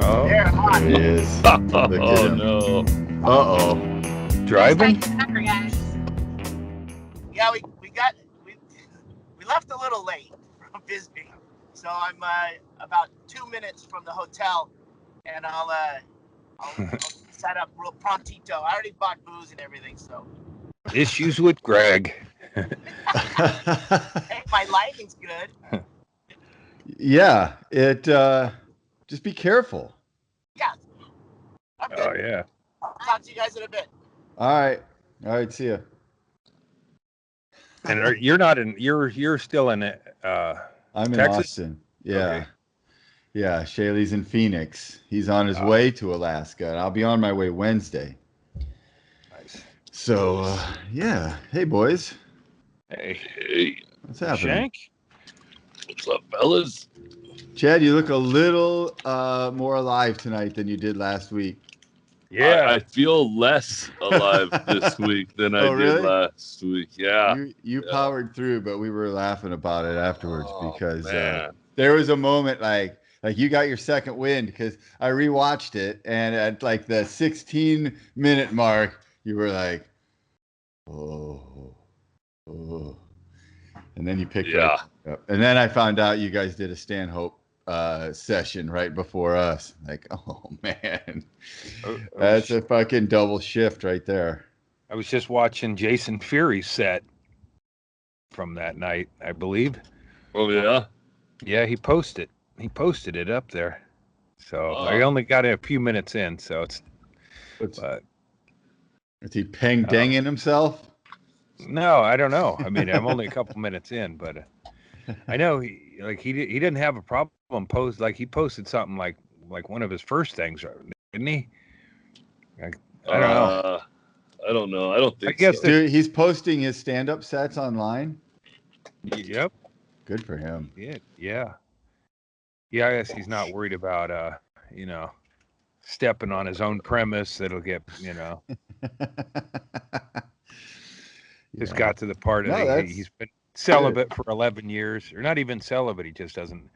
Oh, They're hot. There he is. Look at him. no. Uh-oh. Driving? Yeah, we left a little late from Bisbee, so I'm about 2 minutes from the hotel, and I'll set up real prontito. I already bought booze and everything, so. Issues with Greg. Hey, my lighting's good. Yeah, just be careful. Yeah. I'm good. Oh yeah. I'll talk to you guys in a bit. All right, see ya. And you're not in. You're still in. I'm in Texas? Austin. Yeah. Okay. Yeah, Shaylee's in Phoenix. He's on his way to Alaska, and I'll be on my way Wednesday. Nice. So, yeah. Hey, boys. Hey, What's happening? Shank. What's up, fellas? Chad, you look a little more alive tonight than you did last week. Yeah. I feel less alive this week than I Oh, did really? last week. Yeah. You powered through, but we were laughing about it afterwards because man. there was a moment like you got your second wind because I rewatched it, and at like the 16-minute mark, you were like, oh, and then you picked right up. And then I found out you guys did a Stanhope session right before us. Like, oh man, that's a fucking double shift right there. I was just watching Jason Fury's set from that night, I believe. Oh yeah. Yeah, he posted it up there. So I only got it a few minutes in, so it's. But is he danging himself? No, I don't know. I mean, I'm only a couple minutes in, but I know he didn't have a problem he posted something like one of his first things, didn't he? I don't know. I don't know. I don't think. I guess so. Dude, he's posting his stand-up sets online. Yep. Good for him. Yeah. I guess he's not worried about stepping on his own premise. That'll get Just got to the part of he's been celibate for 11 years, or not even celibate. He just doesn't.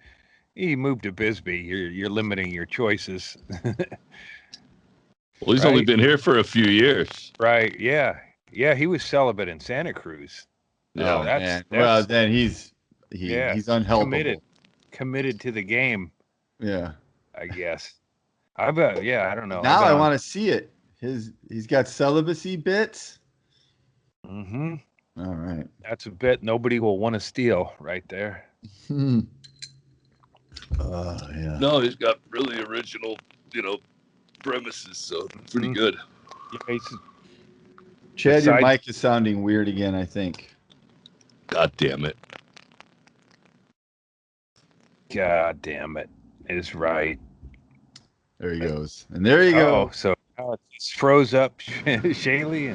He moved to Bisbee. You're limiting your choices. Well, he's only been here for a few years. Right. Yeah. He was celibate in Santa Cruz. Yeah. Oh, man. Well, then he's unhelpable. Committed to the game. Yeah. I guess. I don't know. Now I want to see it. He's got celibacy bits. Mm-hmm. All right. That's a bit nobody will want to steal right there. Yeah. No, he's got really original, premises, so pretty good. Yeah, Chad, your mic is sounding weird again, I think. God damn it. God damn it. Is right. There he goes. And there you go. Oh, so now it's froze up Shaylee.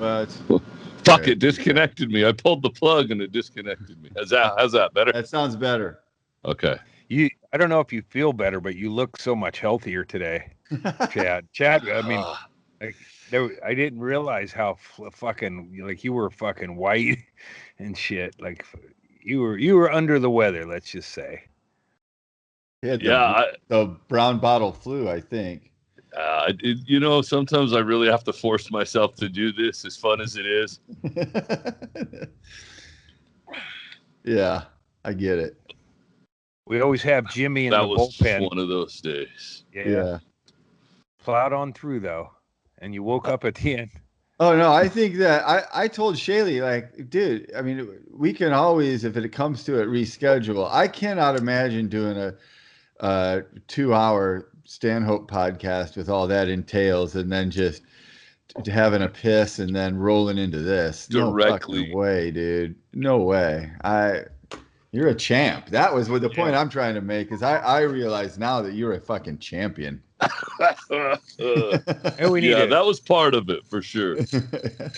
Fuck, it disconnected me. I pulled the plug and it disconnected me. How's that better? That sounds better. Okay. I don't know if you feel better, but you look so much healthier today, Chad. I mean, I didn't realize how fucking you were fucking white and shit. Like you were under the weather. Let's just say. The brown bottle flu, I think. Sometimes I really have to force myself to do this, as fun as it is. Yeah, I get it. We always have Jimmy in the bullpen. That was one of those days. Yeah. Plowed on through, though, and you woke up at the end. Oh, no, I think that I told Shaylee, like, dude, I mean, we can always, if it comes to it, reschedule. I cannot imagine doing a 2-hour Stanhope podcast with all that entails and then just having a piss and then rolling into this. Directly. No fucking way, dude. No way. You're a champ. That was what the point I'm trying to make is I realize now that you're a fucking champion. That was part of it for sure.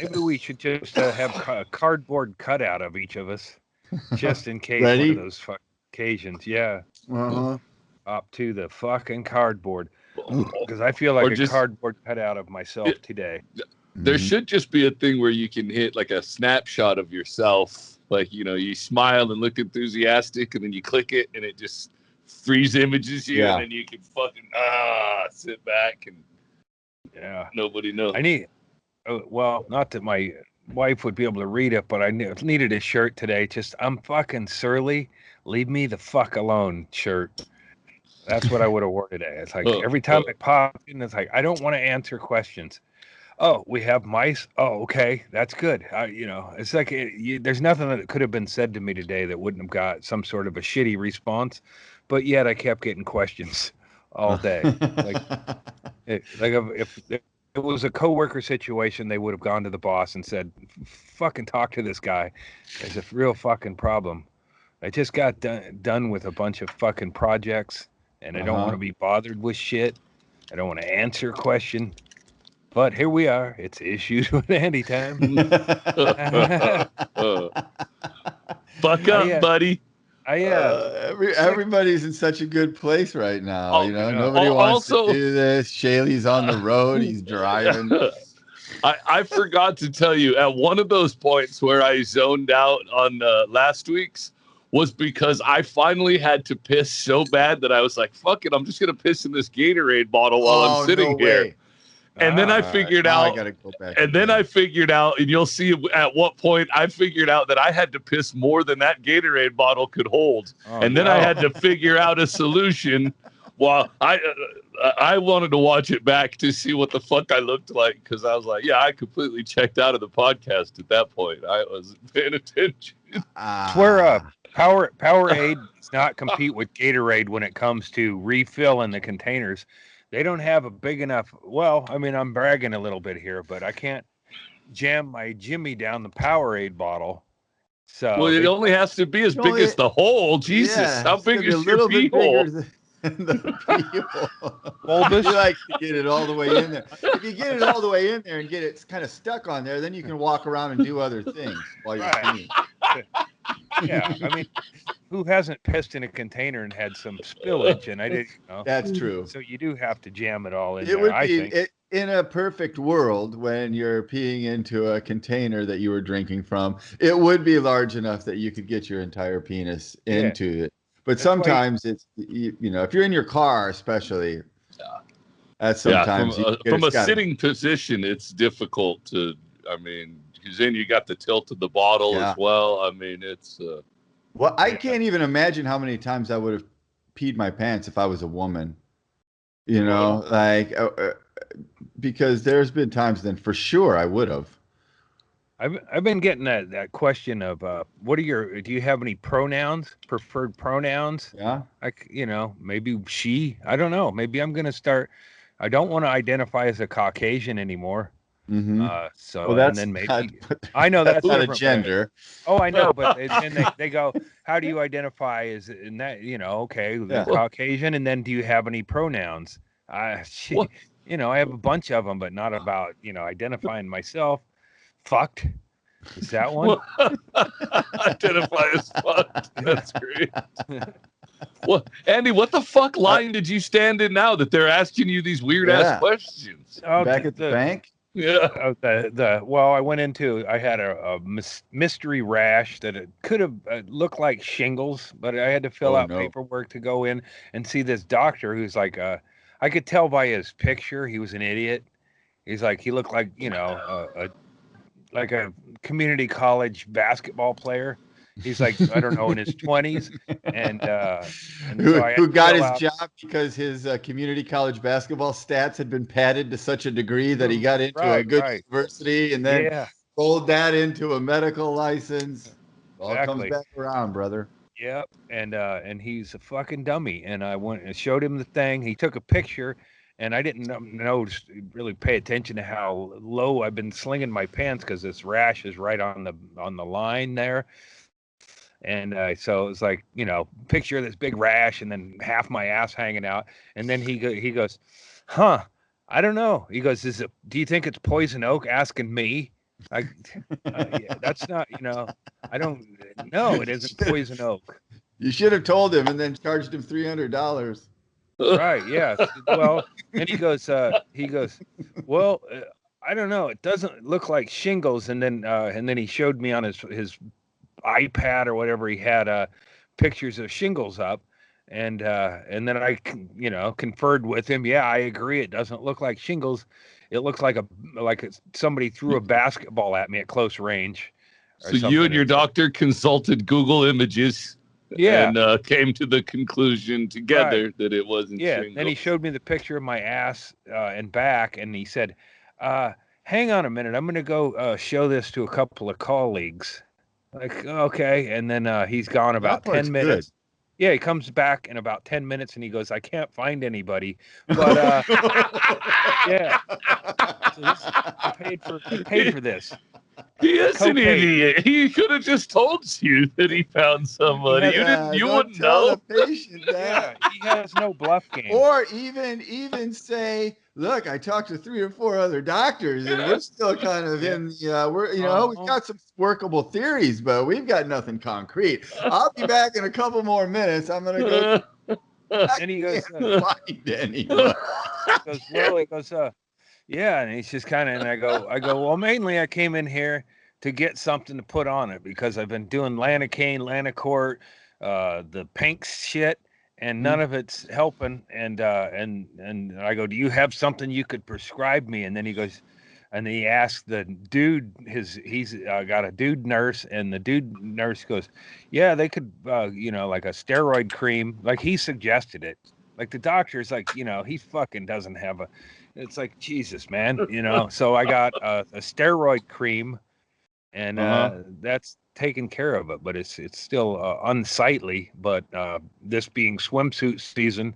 Maybe we should just have a cardboard cutout of each of us just in case one of those occasions. Yeah. Uh-huh. Up to the fucking cardboard because I feel like a cardboard cutout of myself today. There should just be a thing where you can hit like a snapshot of yourself. Like, you smile and look enthusiastic and then you click it and it just freeze images you, Yeah. and then you can fucking sit back and nobody knows. I need. Well, not that my wife would be able to read it, but I needed a shirt today. Just I'm fucking surly. Leave me the fuck alone shirt. That's what I would have worn today. It's like every time I pop in, it's like I don't want to answer questions. Oh, we have mice. Oh, okay, that's good. It's like there's nothing that could have been said to me today that wouldn't have got some sort of a shitty response, but yet I kept getting questions all day. If it was a coworker situation, they would have gone to the boss and said, "Fucking talk to this guy. There's a real fucking problem. I just got done with a bunch of fucking projects, and I don't want to be bothered with shit. I don't want to answer a question." But here we are. It's Issues with Andy time. Fuck up, buddy. Everybody's in such a good place right now. Nobody wants to do this. Shaylee's on the road. He's driving. I forgot to tell you, at one of those points where I zoned out on last week's was because I finally had to piss so bad that I was like, fuck it, I'm just going to piss in this Gatorade bottle while I'm sitting here. Way. And then I figured out, I figured out, and you'll see at what point I figured out that I had to piss more than that Gatorade bottle could hold. I had to figure out a solution. While I wanted to watch it back to see what the fuck I looked like, because I was like, yeah, I completely checked out of the podcast at that point. I wasn't paying attention. Swear Powerade does not compete with Gatorade when it comes to refilling the containers. They don't have a big enough. Well, I mean, I'm bragging a little bit here, but I can't jam my Jimmy down the Powerade bottle. So it only has to be as big as the hole. Jesus, how big is your pee hole? The pee hole. You like to get it all the way in there. If you get it all the way in there and get it kind of stuck on there, then you can walk around and do other things while you're peeing. Yeah, I mean, who hasn't pissed in a container and had some spillage? And I didn't know. That's true. So you do have to jam it all in it there, would be, I think. In a perfect world, when you're peeing into a container that you were drinking from, it would be large enough that you could get your entire penis into it. But sometimes it's, if you're in your car, especially, that's sometimes from a sitting position, it's difficult to, because then you got the tilt of the bottle as well. I mean, it's. Well, I can't even imagine how many times I would have peed my pants if I was a woman. Because there's been times then for sure I would have. I've been getting that question of do you have any preferred pronouns? Yeah. Maybe she. I don't know. Maybe I'm gonna start. I don't want to identify as a Caucasian anymore. Mm-hmm. And then maybe I know that's not a gender. Oh, I know, but then they go, how do you identify as in that? Okay, Caucasian, and then do you have any pronouns? I have a bunch of them, but not about identifying myself. Fucked. Is that one? Identify as fucked. That's great. Well, Andy, what the fuck line did you stand in now that they're asking you these weird ass questions? Back at the bank? Yeah. I went into. I had a mystery rash that it could have looked like shingles, but I had to fill out paperwork to go in and see this doctor who's like I could tell by his picture he was an idiot. He's like he looked like like a community college basketball player. He's like, I don't know, in his 20s, and who got his job because his community college basketball stats had been padded to such a degree that he got into a good university and then rolled that into a medical license. All comes back around, brother. Yep, and he's a fucking dummy. And I went and showed him the thing. He took a picture. And I didn't really pay attention to how low I've been slinging my pants because this rash is right on the line there. And so it was like, picture this big rash and then half my ass hanging out. And then he goes, huh, I don't know. He goes, do you think it's poison oak? Asking me. That's not, I don't know. It isn't poison oak. You should have told him and then charged him $300. Right. Yeah. Well, and he goes, well, I don't know. It doesn't look like shingles. And then he showed me on his iPad or whatever he had pictures of shingles up. And then I, conferred with him. Yeah, I agree. It doesn't look like shingles. It looks like somebody threw a basketball at me at close range. So you and your doctor consulted Google Images, yeah, and came to the conclusion together that it wasn't shingles. Then he showed me the picture of my ass and back, and he said, "Hang on a minute, I'm going to go show this to a couple of colleagues." Like, okay, and then he's gone about 10 minutes. Good. Yeah, he comes back in about 10 minutes, and he goes, "I can't find anybody," but yeah, so I paid for this. He is an idiot. He could have just told you that he found somebody. You wouldn't know. The patient that. Yeah, he has no bluff game. Or even say, look, I talked to 3 or 4 other doctors, and we're still kind of in the we've got some workable theories, but we've got nothing concrete. I'll be back in a couple more minutes. I'm gonna go. And he goes, find anyone. He goes, yeah, and he's just kind of, and I go, well, mainly I came in here to get something to put on it because I've been doing Lanacane, Lanacort, the pink shit, and none of it's helping. And I go, do you have something you could prescribe me? And then he goes, and he asked the dude, he's got a dude nurse, and the dude nurse goes, yeah, they could, like a steroid cream, like he suggested it. Like the doctor's like, he fucking doesn't have a. It's like, Jesus, man, So I got a steroid cream, and that's taken care of it. But it's still unsightly. But this being swimsuit season,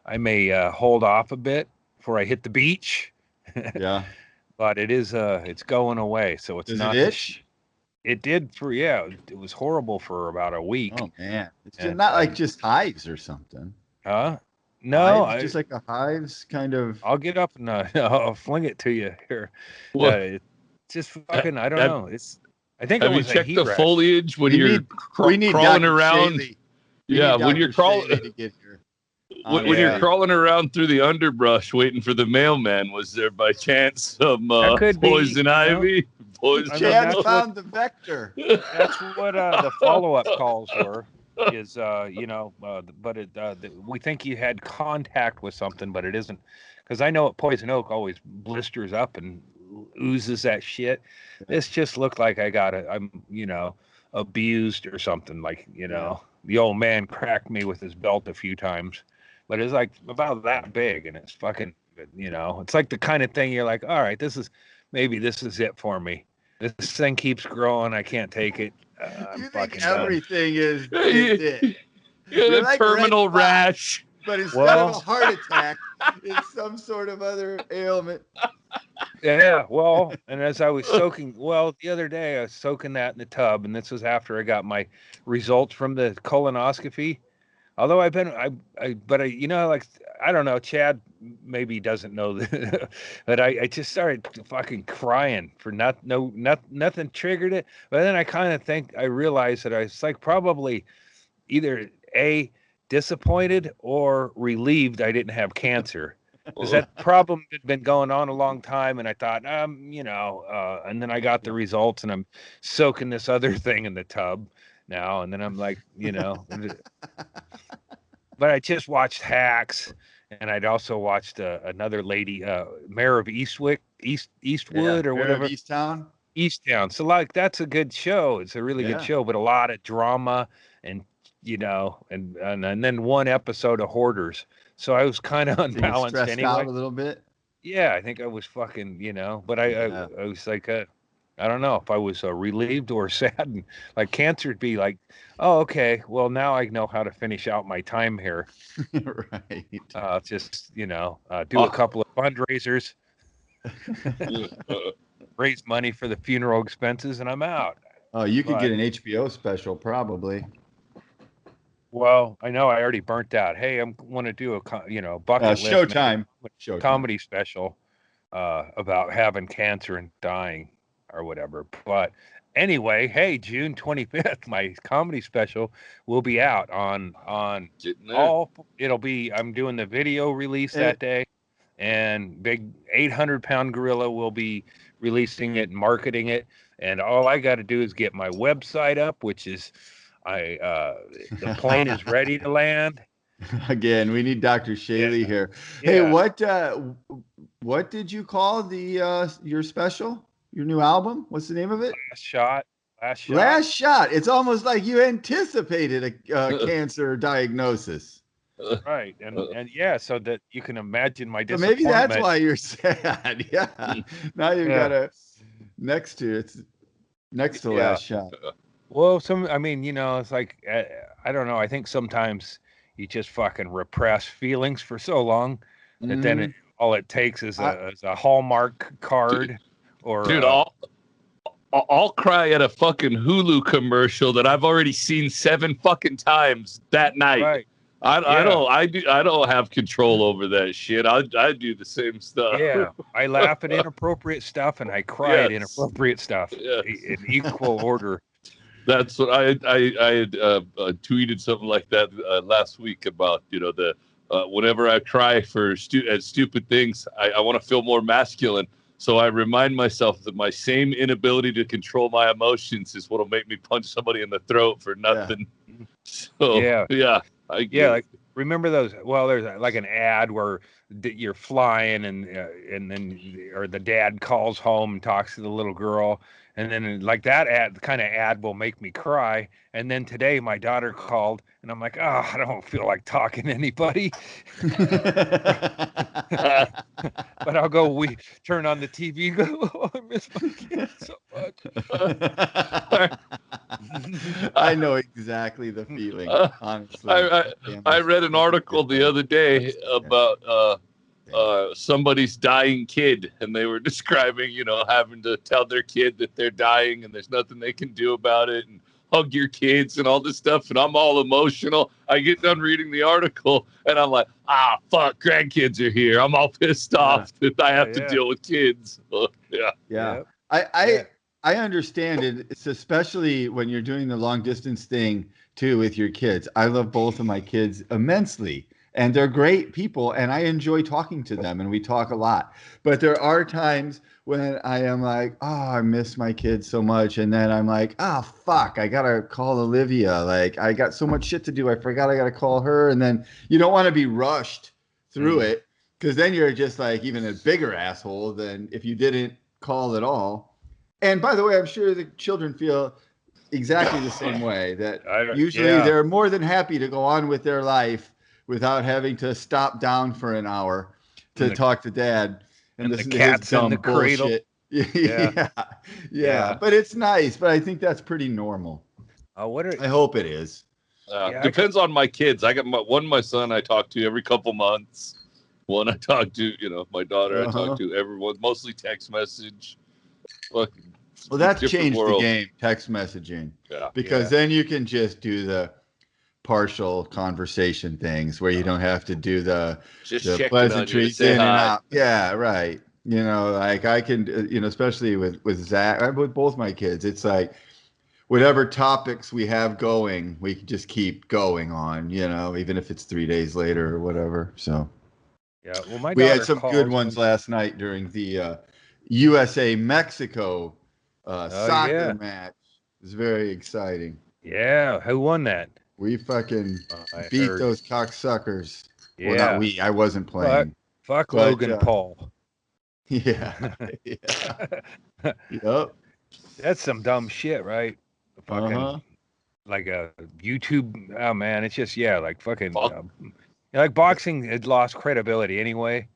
I may hold off a bit before I hit the beach. Yeah. But it is it's going away, so it's not. Does it itch? It did it was horrible for about a week. Oh man, it's not like just hives or something. Huh? No, just like a hives kind of. I'll get up and I'll fling it to you here. It's just fucking. I don't know. It's. I think. Have you checked the foliage when you're crawling around? When you're crawling. When you're crawling around through the underbrush waiting for the mailman, was there by chance some poison ivy? Chad found the vector. That's what the follow-up calls were. Is but we think you had contact with something, but it isn't, because I know at Poison Oak always blisters up and oozes that shit. This just looked like I'm abused or something, like the old man cracked me with his belt a few times, but it's like about that big, and it's fucking it's like the kind of thing you're like, all right, this is it for me. This thing keeps growing, I can't take it. You think everything is it. You're like terminal rash. But instead of a heart attack, it's some sort of other ailment. Yeah, well, and as I was soaking, the other day I was soaking that in the tub, and this was after I got my results from the colonoscopy. Although I don't know, Chad maybe doesn't know that, but I just started fucking crying for nothing triggered it. But then I realized that I was like probably either disappointed or relieved I didn't have cancer. Because that problem had been going on a long time, and I thought, and then I got the results, and I'm soaking this other thing in the tub now, and then I'm like, but I just watched Hacks, and I'd also watched another lady, Mayor of Eastwood or whatever. Easttown. So like that's a good show. It's a really good show, but a lot of drama and and then one episode of Hoarders. So I was kind of unbalanced anyway. Out a little bit. Yeah, I think I was fucking, but I was like, I don't know if I was relieved or saddened. Like cancer would be like, oh, okay, well now I know how to finish out my time here. Right. Just do a couple of fundraisers, raise money for the funeral expenses, and I'm out. Oh, you could get an HBO special probably. Well, I know I already burnt out. Hey, I want to do a bucket list Showtime comedy special about having cancer and dying or whatever. But anyway, hey, June 25th, my comedy special will be out on it'll be, I'm doing the video release that day, and big 800-pound gorilla will be releasing it and marketing it. And all I got to do is get my website up, which is the plane is ready to land. Again, we need Dr. Shaley here. Hey, what did you call the your special? Your new album? What's the name of it? Last shot. Last shot. It's almost like you anticipated a cancer diagnosis. Right. And yeah, so that you can imagine my So disappointment. maybe that's why you're sad. Yeah. Now you've got a next to last shot. Well, I mean, it's like, I don't know. I think sometimes you just fucking repress feelings for so long that then all it takes is a Hallmark card Dude, I'll cry at a fucking Hulu commercial that I've already seen 7 fucking times that night. Right. I don't have control over that shit. I do the same stuff. Yeah, I laugh at inappropriate stuff and I cry at inappropriate stuff in equal order. That's what I had tweeted something like that last week about the whenever I cry for stupid things, I want to feel more masculine. So I remind myself that my same inability to control my emotions is what'll make me punch somebody in the throat for nothing. Yeah. So like remember those? Well, there's like an ad where you're flying and then or the dad calls home and talks to the little girl, and then like that ad will make me cry. And then today my daughter called and I'm like, oh, I don't feel like talking to anybody. But I'll go, we turn on the TV, go, oh, I miss my kids so much. I know exactly the feeling, honestly. I read an article the other day about somebody's dying kid, and they were describing, having to tell their kid that they're dying and there's nothing they can do about it, and hug your kids and all this stuff. And I'm all emotional. I get done reading the article and I'm like, fuck, grandkids are here. I'm all pissed off that I have to deal with kids. Yeah. I understand it. It's especially when you're doing the long distance thing too with your kids. I love both of my kids immensely. And they're great people, and I enjoy talking to them, and we talk a lot. But there are times when I am like, oh, I miss my kids so much. And then I'm like, fuck, I got to call Olivia. Like, I got so much shit to do. I forgot I got to call her. And then you don't want to be rushed through it, because then you're just like even a bigger asshole than if you didn't call at all. And by the way, I'm sure the children feel exactly the same way, that usually they're more than happy to go on with their life without having to stop down for an hour to talk to dad and listen to his dumb bullshit. Yeah. But it's nice. But I think that's pretty normal. I hope it is. Depends on my kids. I got my son I talk to every couple months. One I talk to, my daughter I talk to everyone, mostly text message. Well, that's changed the game, text messaging. Yeah. Because then you can just do the partial conversation things where you don't have to do the pleasantries in and out. Yeah, right. Like I can, especially with Zach, with both my kids, it's like whatever topics we have going, we can just keep going on, even if it's 3 days later or whatever. So well, we had some good ones last night during the USA Mexico soccer match. It was very exciting. Yeah, who won that? We fucking beat those cocksuckers. Yeah. Well, not we. I wasn't playing. Fuck Logan Paul. Yeah. Yep. That's some dumb shit, right? Fucking like a YouTube. Oh man, it's just like fucking. Like boxing had lost credibility anyway,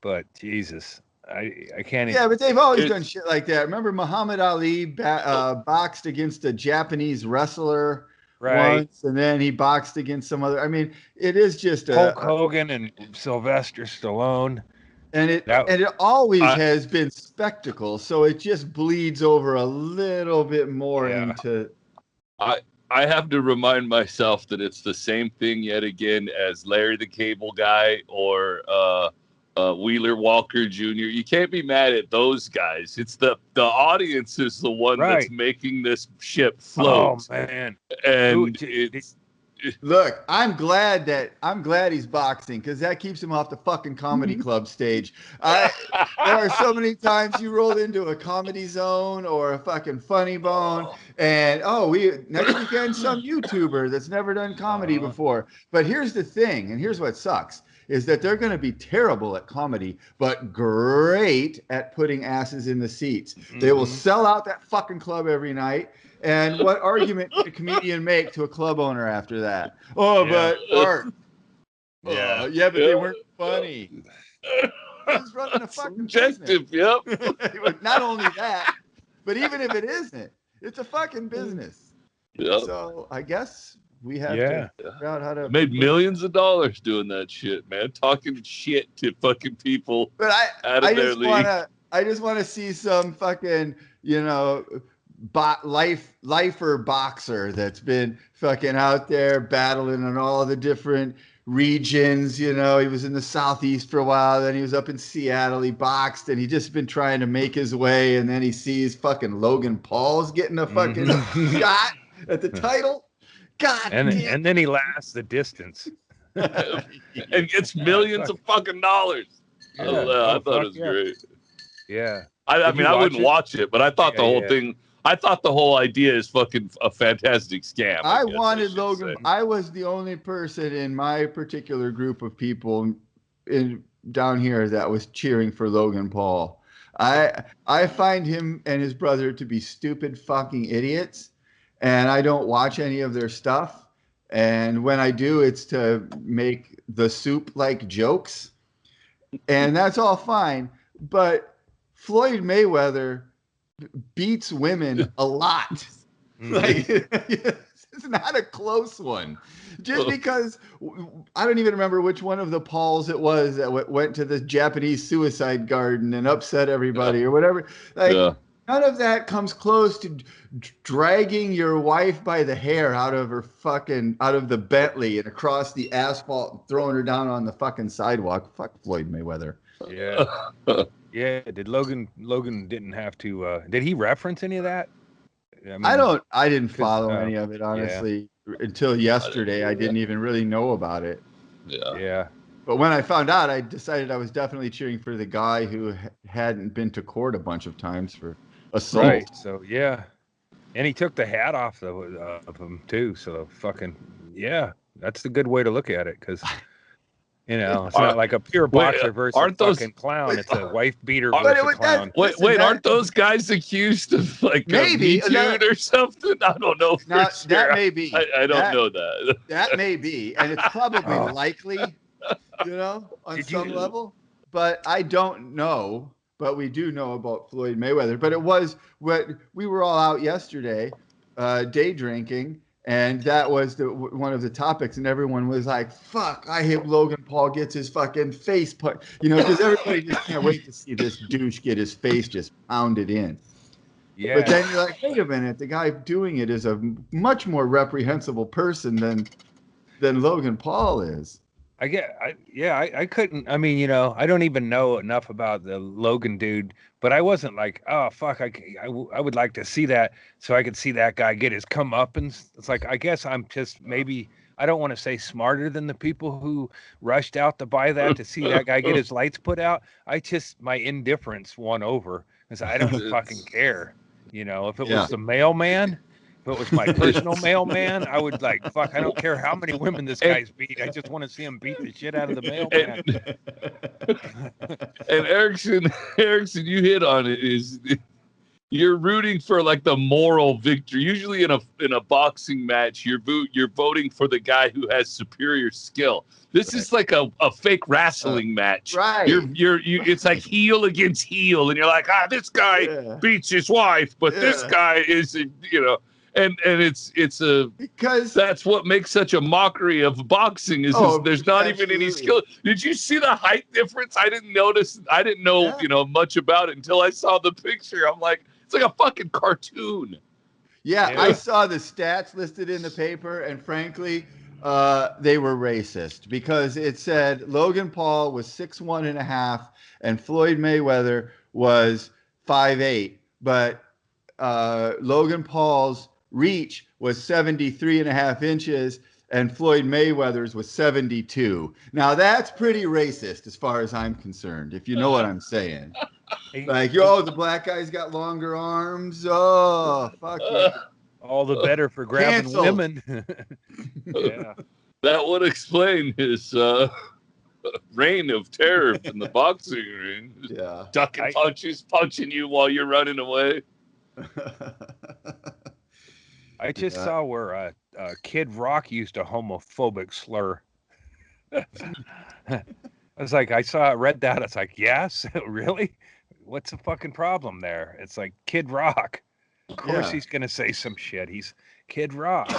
but Jesus, I can't. Yeah, but they've always done shit like that. Remember Muhammad Ali boxed against a Japanese wrestler. Right. Once, and then he boxed against some other. I mean, it is just Hulk Hogan and Sylvester Stallone, and it always has been spectacle. So it just bleeds over a little bit more into. I have to remind myself that it's the same thing yet again as Larry the Cable Guy or Wheeler Walker Jr. You can't be mad at those guys. It's the audience is the one that's making this ship float. Oh man! And Look, I'm glad he's boxing because that keeps him off the fucking comedy club stage. There are so many times you roll into a Comedy Zone or a fucking Funny Bone, and next weekend some YouTuber that's never done comedy before. But here's the thing, and here's what sucks. Is that they're going to be terrible at comedy, but great at putting asses in the seats. They will sell out that fucking club every night. And what argument could a comedian make to a club owner after that? Oh, but Art. Yeah. But they weren't funny. He's running a fucking subjective, business. Yep. Not only that, but even if it isn't, it's a fucking business. Yep. So I guess we have to figure out how to made millions of dollars doing that shit, man. Talking shit to fucking people out of their league. I just want to see some fucking, lifer boxer that's been fucking out there battling in all the different regions. He was in the Southeast for a while, then he was up in Seattle, he boxed, and he just been trying to make his way, and then he sees fucking Logan Paul's getting a fucking shot at the title. God damn. And then he lasts the distance. And gets millions of fucking dollars. I thought it was great. Yeah. I mean, I wouldn't watch it, but I thought the whole thing, I thought the whole idea is fucking a fantastic scam. I wanted Logan. I was the only person in my particular group of people down here that was cheering for Logan Paul. I find him and his brother to be stupid fucking idiots, and I don't watch any of their stuff. And when I do, it's to make the soup-like jokes, and that's all fine. But Floyd Mayweather beats women a lot. Like, it's not a close one. Just because I don't even remember which one of the Pauls it was that went to the Japanese suicide garden and upset everybody or whatever. Like, none of that comes close to dragging your wife by the hair out of the Bentley and across the asphalt and throwing her down on the fucking sidewalk. Fuck Floyd Mayweather. Yeah. Yeah. Did Logan didn't have to, did he reference any of that? I mean, I didn't follow any of it, honestly, until yesterday. I didn't even really know about it. Yeah. Yeah. But when I found out, I decided I was definitely cheering for the guy who hadn't been to court a bunch of times for assault. Right. So, yeah. And he took the hat off of him, too. So, fucking, that's the good way to look at it. Because, it's not like a pure boxer versus a fucking clown. It's a wife beater versus a clown. Wait, aren't those guys accused of like maybe or something? I don't know. That may be. I don't know that. That may be, and it's probably likely, on some level. But I don't know. But we do know about Floyd Mayweather. But it was we were all out yesterday, day drinking. And that was one of the topics, and everyone was like, "Fuck! I hope Logan Paul gets his fucking face put," because everybody just can't wait to see this douche get his face just pounded in. Yeah. But then you're like, "Wait a minute! The guy doing it is a much more reprehensible person than Logan Paul is." I couldn't. I mean, I don't even know enough about the Logan dude, but I wasn't like, oh fuck, I would like to see that so I could see that guy get his comeuppance. It's like, I guess I'm just maybe, I don't want to say smarter than the people who rushed out to buy that to see that guy get his lights put out. My indifference won over because I don't fucking care. If it was the mailman. If it was my personal mailman, I would fuck, I don't care how many women this guy's beat. I just want to see him beat the shit out of the mailman. And Erickson, you hit on it, is you're rooting for like the moral victory. Usually in a boxing match, you're voting for the guy who has superior skill. This is like a fake wrestling match. Right. It's like heel against heel, and you're like, this guy beats his wife, but this guy is, And it's because that's what makes such a mockery of boxing is there's not even any skill. Did you see the height difference? I didn't notice. I didn't know much about it until I saw the picture. I'm like, it's like a fucking cartoon. Yeah, I saw the stats listed in the paper, and frankly, they were racist because it said Logan Paul was 6'1.5" and Floyd Mayweather was 5'8", but Logan Paul's reach was 73.5 inches, and Floyd Mayweather's was 72. Now that's pretty racist as far as I'm concerned, if you know what I'm saying. Like, the black guy's got longer arms. Oh, fuck you. All the better for grabbing women. Yeah. That would explain his reign of terror in the boxing ring. Yeah. Ducking punches, punching you while you're running away. I just saw where Kid Rock used a homophobic slur. I was like, read that. It's like, yes, really? What's the fucking problem there? It's like Kid Rock. Of course he's going to say some shit. He's Kid Rock.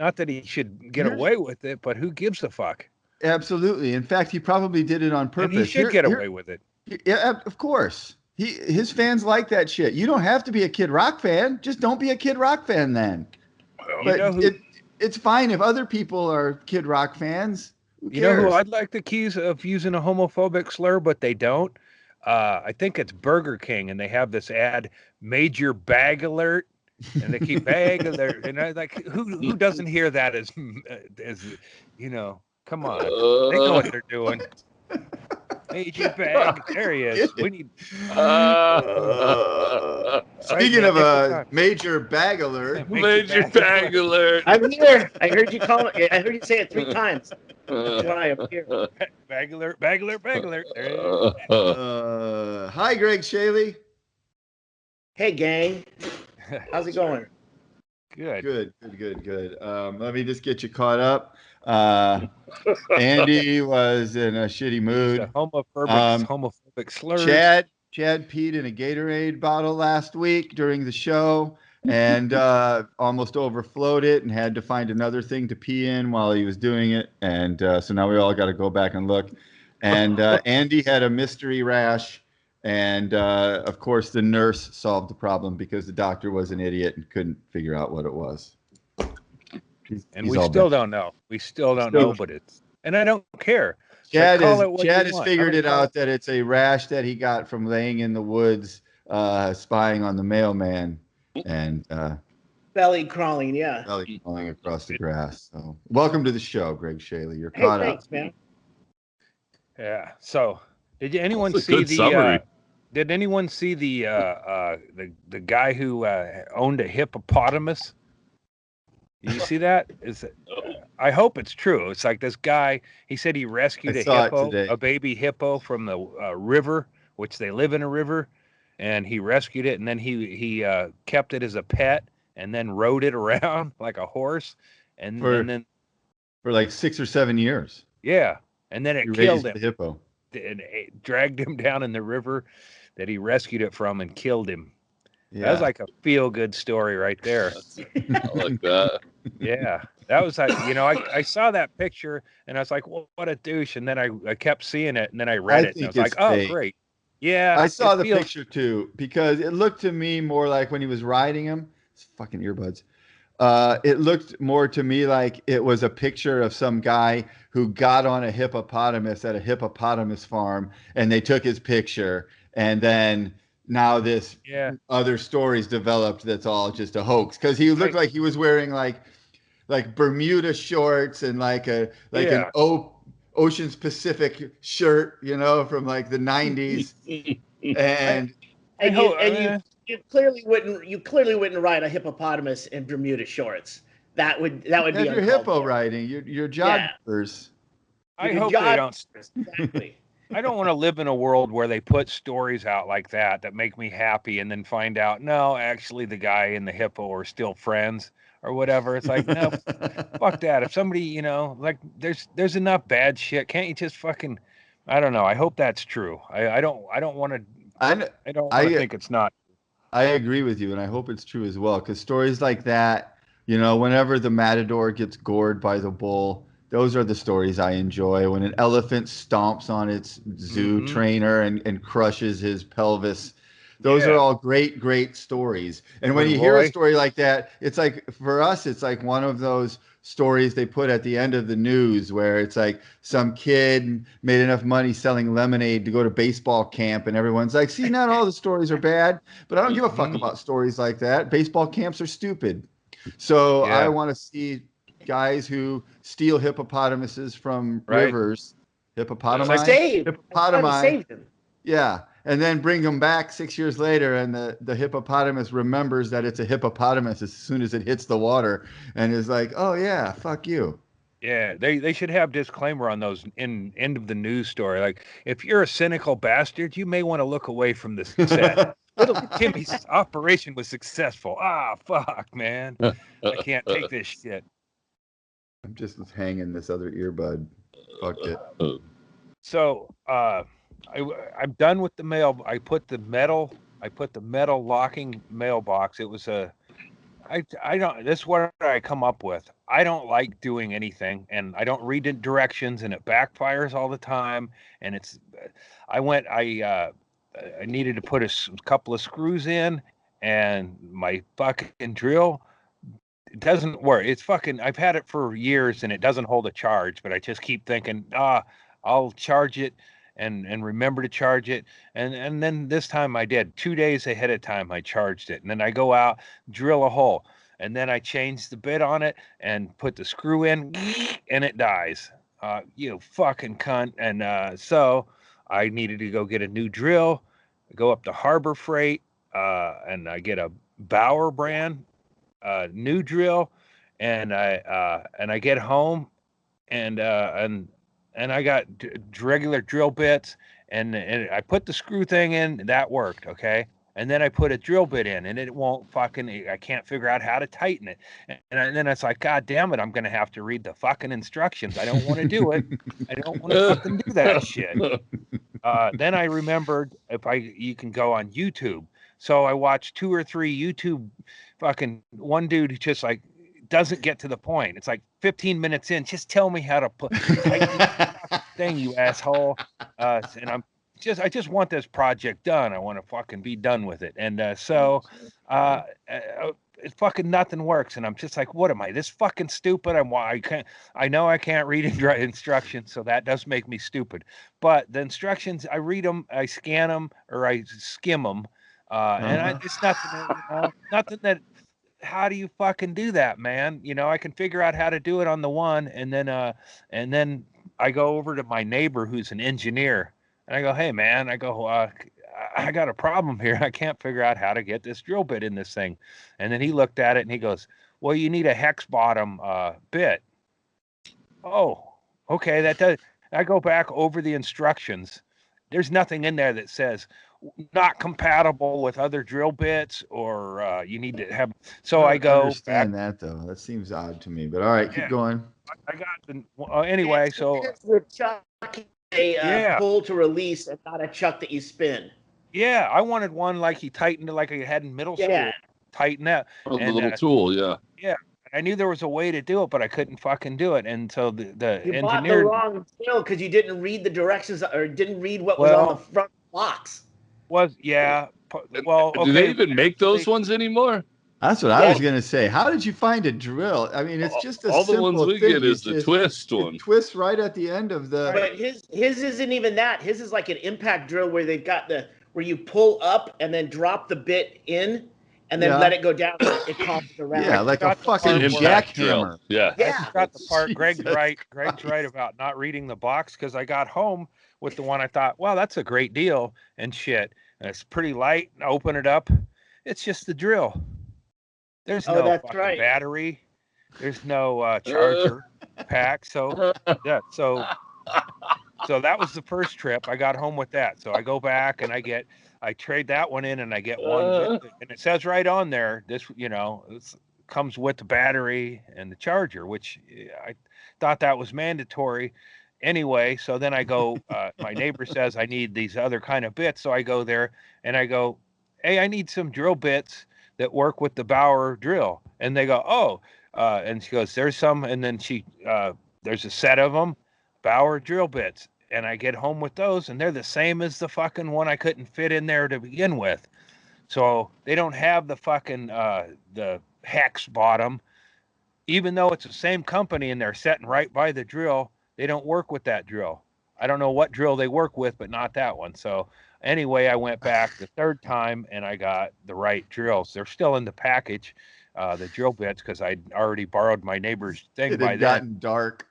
Not that he should get away with it, but who gives a fuck? Absolutely. In fact, he probably did it on purpose. And he should get away with it. Yeah, of course. His fans like that shit. You don't have to be a Kid Rock fan. Just don't be a Kid Rock fan then. But it's fine if other people are Kid Rock fans. Who cares? You know who I'd like to accuse of using a homophobic slur, but they don't? I think it's Burger King, and they have this ad, Major Bag Alert, and they keep Bag Alert. And I like, who doesn't hear that as come on. They know what they're doing. Major Bag. There he is. We need. Speaking of a major bag alert. Major bag alert. I'm here. I heard you call it. I heard you say it 3 times. That's why I'm here. Bag alert, bag alert, bag alert. There it is. Hi, Greg Shaley. Hey, gang. How's it going? Good. Let me just get you caught up. Andy was in a shitty mood. Homophobic slurs. Chad peed in a Gatorade bottle last week during the show and almost overflowed it and had to find another thing to pee in while he was doing it. And so now we all got to go back and look. And Andy had a mystery rash. And of course, the nurse solved the problem because the doctor was an idiot and couldn't figure out what it was. And we still don't know. We still don't know, but and I don't care. Chad has figured it out that it's a rash that he got from laying in the woods, spying on the mailman, and belly crawling, belly crawling across the grass. So, welcome to the show, Greg Shaley. You're caught thanks, up, man. Yeah. So, did anyone see the? Did anyone see the guy who owned a hippopotamus? Did you see that? I hope it's true. It's like this guy, he said he rescued a baby hippo from the river, which they live in a river, and he rescued it, and then he kept it as a pet, and then rode it around like a horse, and then for like 6 or 7 years. Yeah, and then it killed him. The hippo. And it dragged him down in the river that he rescued it from and killed him. Yeah. That was like a feel-good story right there. I like that. Yeah, that was like, I saw that picture and I was like, well, what a douche. And then I kept seeing it and then I read it and I was like, oh, great. Yeah. I saw the picture too because it looked to me more like when he was riding him. It's fucking earbuds. It looked more to me like it was a picture of some guy who got on a hippopotamus at a hippopotamus farm and they took his picture and then now this other stories developed that's all just a hoax because he looked like he was wearing like Bermuda shorts and like an Ocean's Pacific shirt, from like the 90s. And you clearly wouldn't ride a hippopotamus in Bermuda shorts. That would be your hippo riding. Your joggers. I hope they don't. Exactly. I don't want to live in a world where they put stories out like that make me happy and then find out, no, actually the guy and the hippo are still friends or whatever. It's like, no, fuck that. If somebody, like there's enough bad shit. Can't you just fucking, I don't know. I hope that's true. I don't want to, I don't want to think it's not. I agree with you. And I hope it's true as well. Cause stories like that, whenever the matador gets gored by the bull, those are the stories I enjoy. When an elephant stomps on its zoo trainer and crushes his pelvis. Those are all great, great stories. And when you hear a story like that, it's like, for us, it's like one of those stories they put at the end of the news where it's like some kid made enough money selling lemonade to go to baseball camp and everyone's like, see, not all the stories are bad, but I don't give a fuck about stories like that. Baseball camps are stupid. So I want to see guys who steal hippopotamuses from rivers. Hippopotami. Saved him. Yeah. And then bring them back 6 years later, and the hippopotamus remembers that it's a hippopotamus as soon as it hits the water, and is like, "Oh yeah, fuck you." Yeah, they should have disclaimer on those in end of the news story. Like, if you're a cynical bastard, you may want to look away from the set. Little Timmy's operation was successful. Ah, fuck, man. I can't take this shit. I'm just hanging this other earbud. Fucked it. So, I'm done with the mail. I put the metal locking mailbox. It was I don't, this is what I come up with. I don't like doing anything, and I don't read the directions, and it backfires all the time. And I needed to put a couple of screws in, and my fucking drill, it doesn't work. It's fucking, I've had it for years and it doesn't hold a charge, but I just keep thinking, I'll charge it and remember to charge it. And then this time I did. 2 days ahead of time I charged it. And then I go out, drill a hole, and then I change the bit on it and put the screw in, and it dies. You fucking cunt. And so I needed to go get a new drill, go up to Harbor Freight, and I get a Bauer brand new drill, and I get home, and I got regular drill bits, and I put the screw thing in, that worked, okay, and then I put a drill bit in, and it won't fucking, I can't figure out how to tighten it, and then it's like, God damn it, I'm gonna have to read the fucking instructions. I don't want to do it. I don't want to fucking do that shit. Then I remembered you can go on YouTube. So I watched 2 or 3 YouTube, fucking one dude who just like doesn't get to the point. It's like 15 minutes in, just tell me how to put thing, you asshole. And I just want this project done. I want to fucking be done with it. And so it fucking nothing works. And I'm just like, what am I? This fucking stupid? I know I can't read instructions, so that does make me stupid. But the instructions, I read them, I scan them, or I skim them. It's nothing, nothing that, how do you fucking do that, man? I can figure out how to do it on the one, and then I go over to my neighbor who's an engineer, and I go, hey man, I got a problem here. I can't figure out how to get this drill bit in this thing. And then he looked at it and he goes, well, you need a hex bottom bit. Oh, okay, that does. I go back over the instructions. There's nothing in there that says not compatible with other drill bits, or you need to have. So I go. Understand that though. That seems odd to me. But all right, keep going. I got anyway. So with chuck a pull to release, and not a chuck that you spin. Yeah, I wanted one like he tightened it like I had in middle school. Tighten that. Oh, the little tool, yeah. Yeah. I knew there was a way to do it, but I couldn't fucking do it. And so the you engineer bought the wrong drill because you didn't read the directions or didn't read what was on the front box. Well, okay. Do they even make those ones anymore? That's what I was gonna say. How did you find a drill? I mean, it's just a simple all the ones we thing. get is the twist one. Twist right at the end of the. But his isn't even that. His is like an impact drill where they've got where you pull up and then drop the bit in, and then let it go down. It comes around. Yeah, like a fucking jackhammer. Yeah. I got the part. Greg's right. Greg's right about not reading the box, because I got home with the one I thought, well, that's a great deal and shit. And it's pretty light. And I open it up. It's just the drill. There's no fucking battery. There's no charger pack. So yeah. So that was the first trip. I got home with that. So I go back and I trade that one in, and I get one. And it says right on there, this, it comes with the battery and the charger, which I thought that was mandatory. Anyway, so then I go, my neighbor says I need these other kind of bits. So I go there and I go, hey, I need some drill bits that work with the Bauer drill. And they go, oh, and she goes, there's some. And then there's a set of them, Bauer drill bits. And I get home with those, and they're the same as the fucking one I couldn't fit in there to begin with. So they don't have the fucking, the hex bottom, even though it's the same company and they're sitting right by the drill. They don't work with that drill. I don't know what drill they work with, but not that one. So anyway, I went back the third time and I got the right drills. They're still in the package. the drill bits because I'd already borrowed my neighbor's thing it by had then. gotten dark.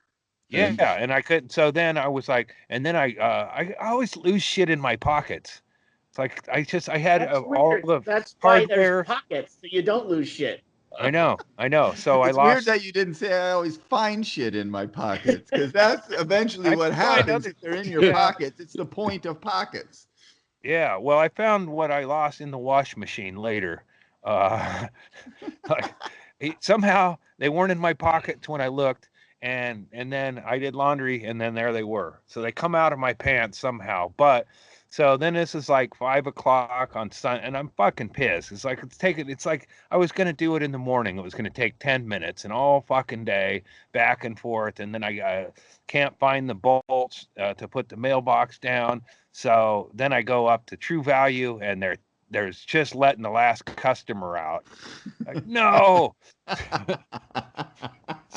Yeah, and I couldn't. So then I was like, and then I always lose shit in my pockets. It's like I had all the That's why hardware. there's pockets, so you don't lose shit. I know. So It's I weird lost. that you didn't say I always find shit in my pockets, because that's eventually I what find happens. other- If they're in your Yeah. pockets, it's the point of pockets. Yeah, well, I found what I lost in the wash machine later. Like, somehow they weren't in my pockets when I looked, and then I did laundry, and then there they were. So they come out of my pants somehow. But so then this is like 5 o'clock on Sunday, and I'm fucking pissed. It's like I was gonna do it in the morning. It was gonna take 10 minutes, and all fucking day back and forth, and then I can't find the bolts to put the mailbox down. So then I go up to True Value, and there's just letting the last customer out. Like, no.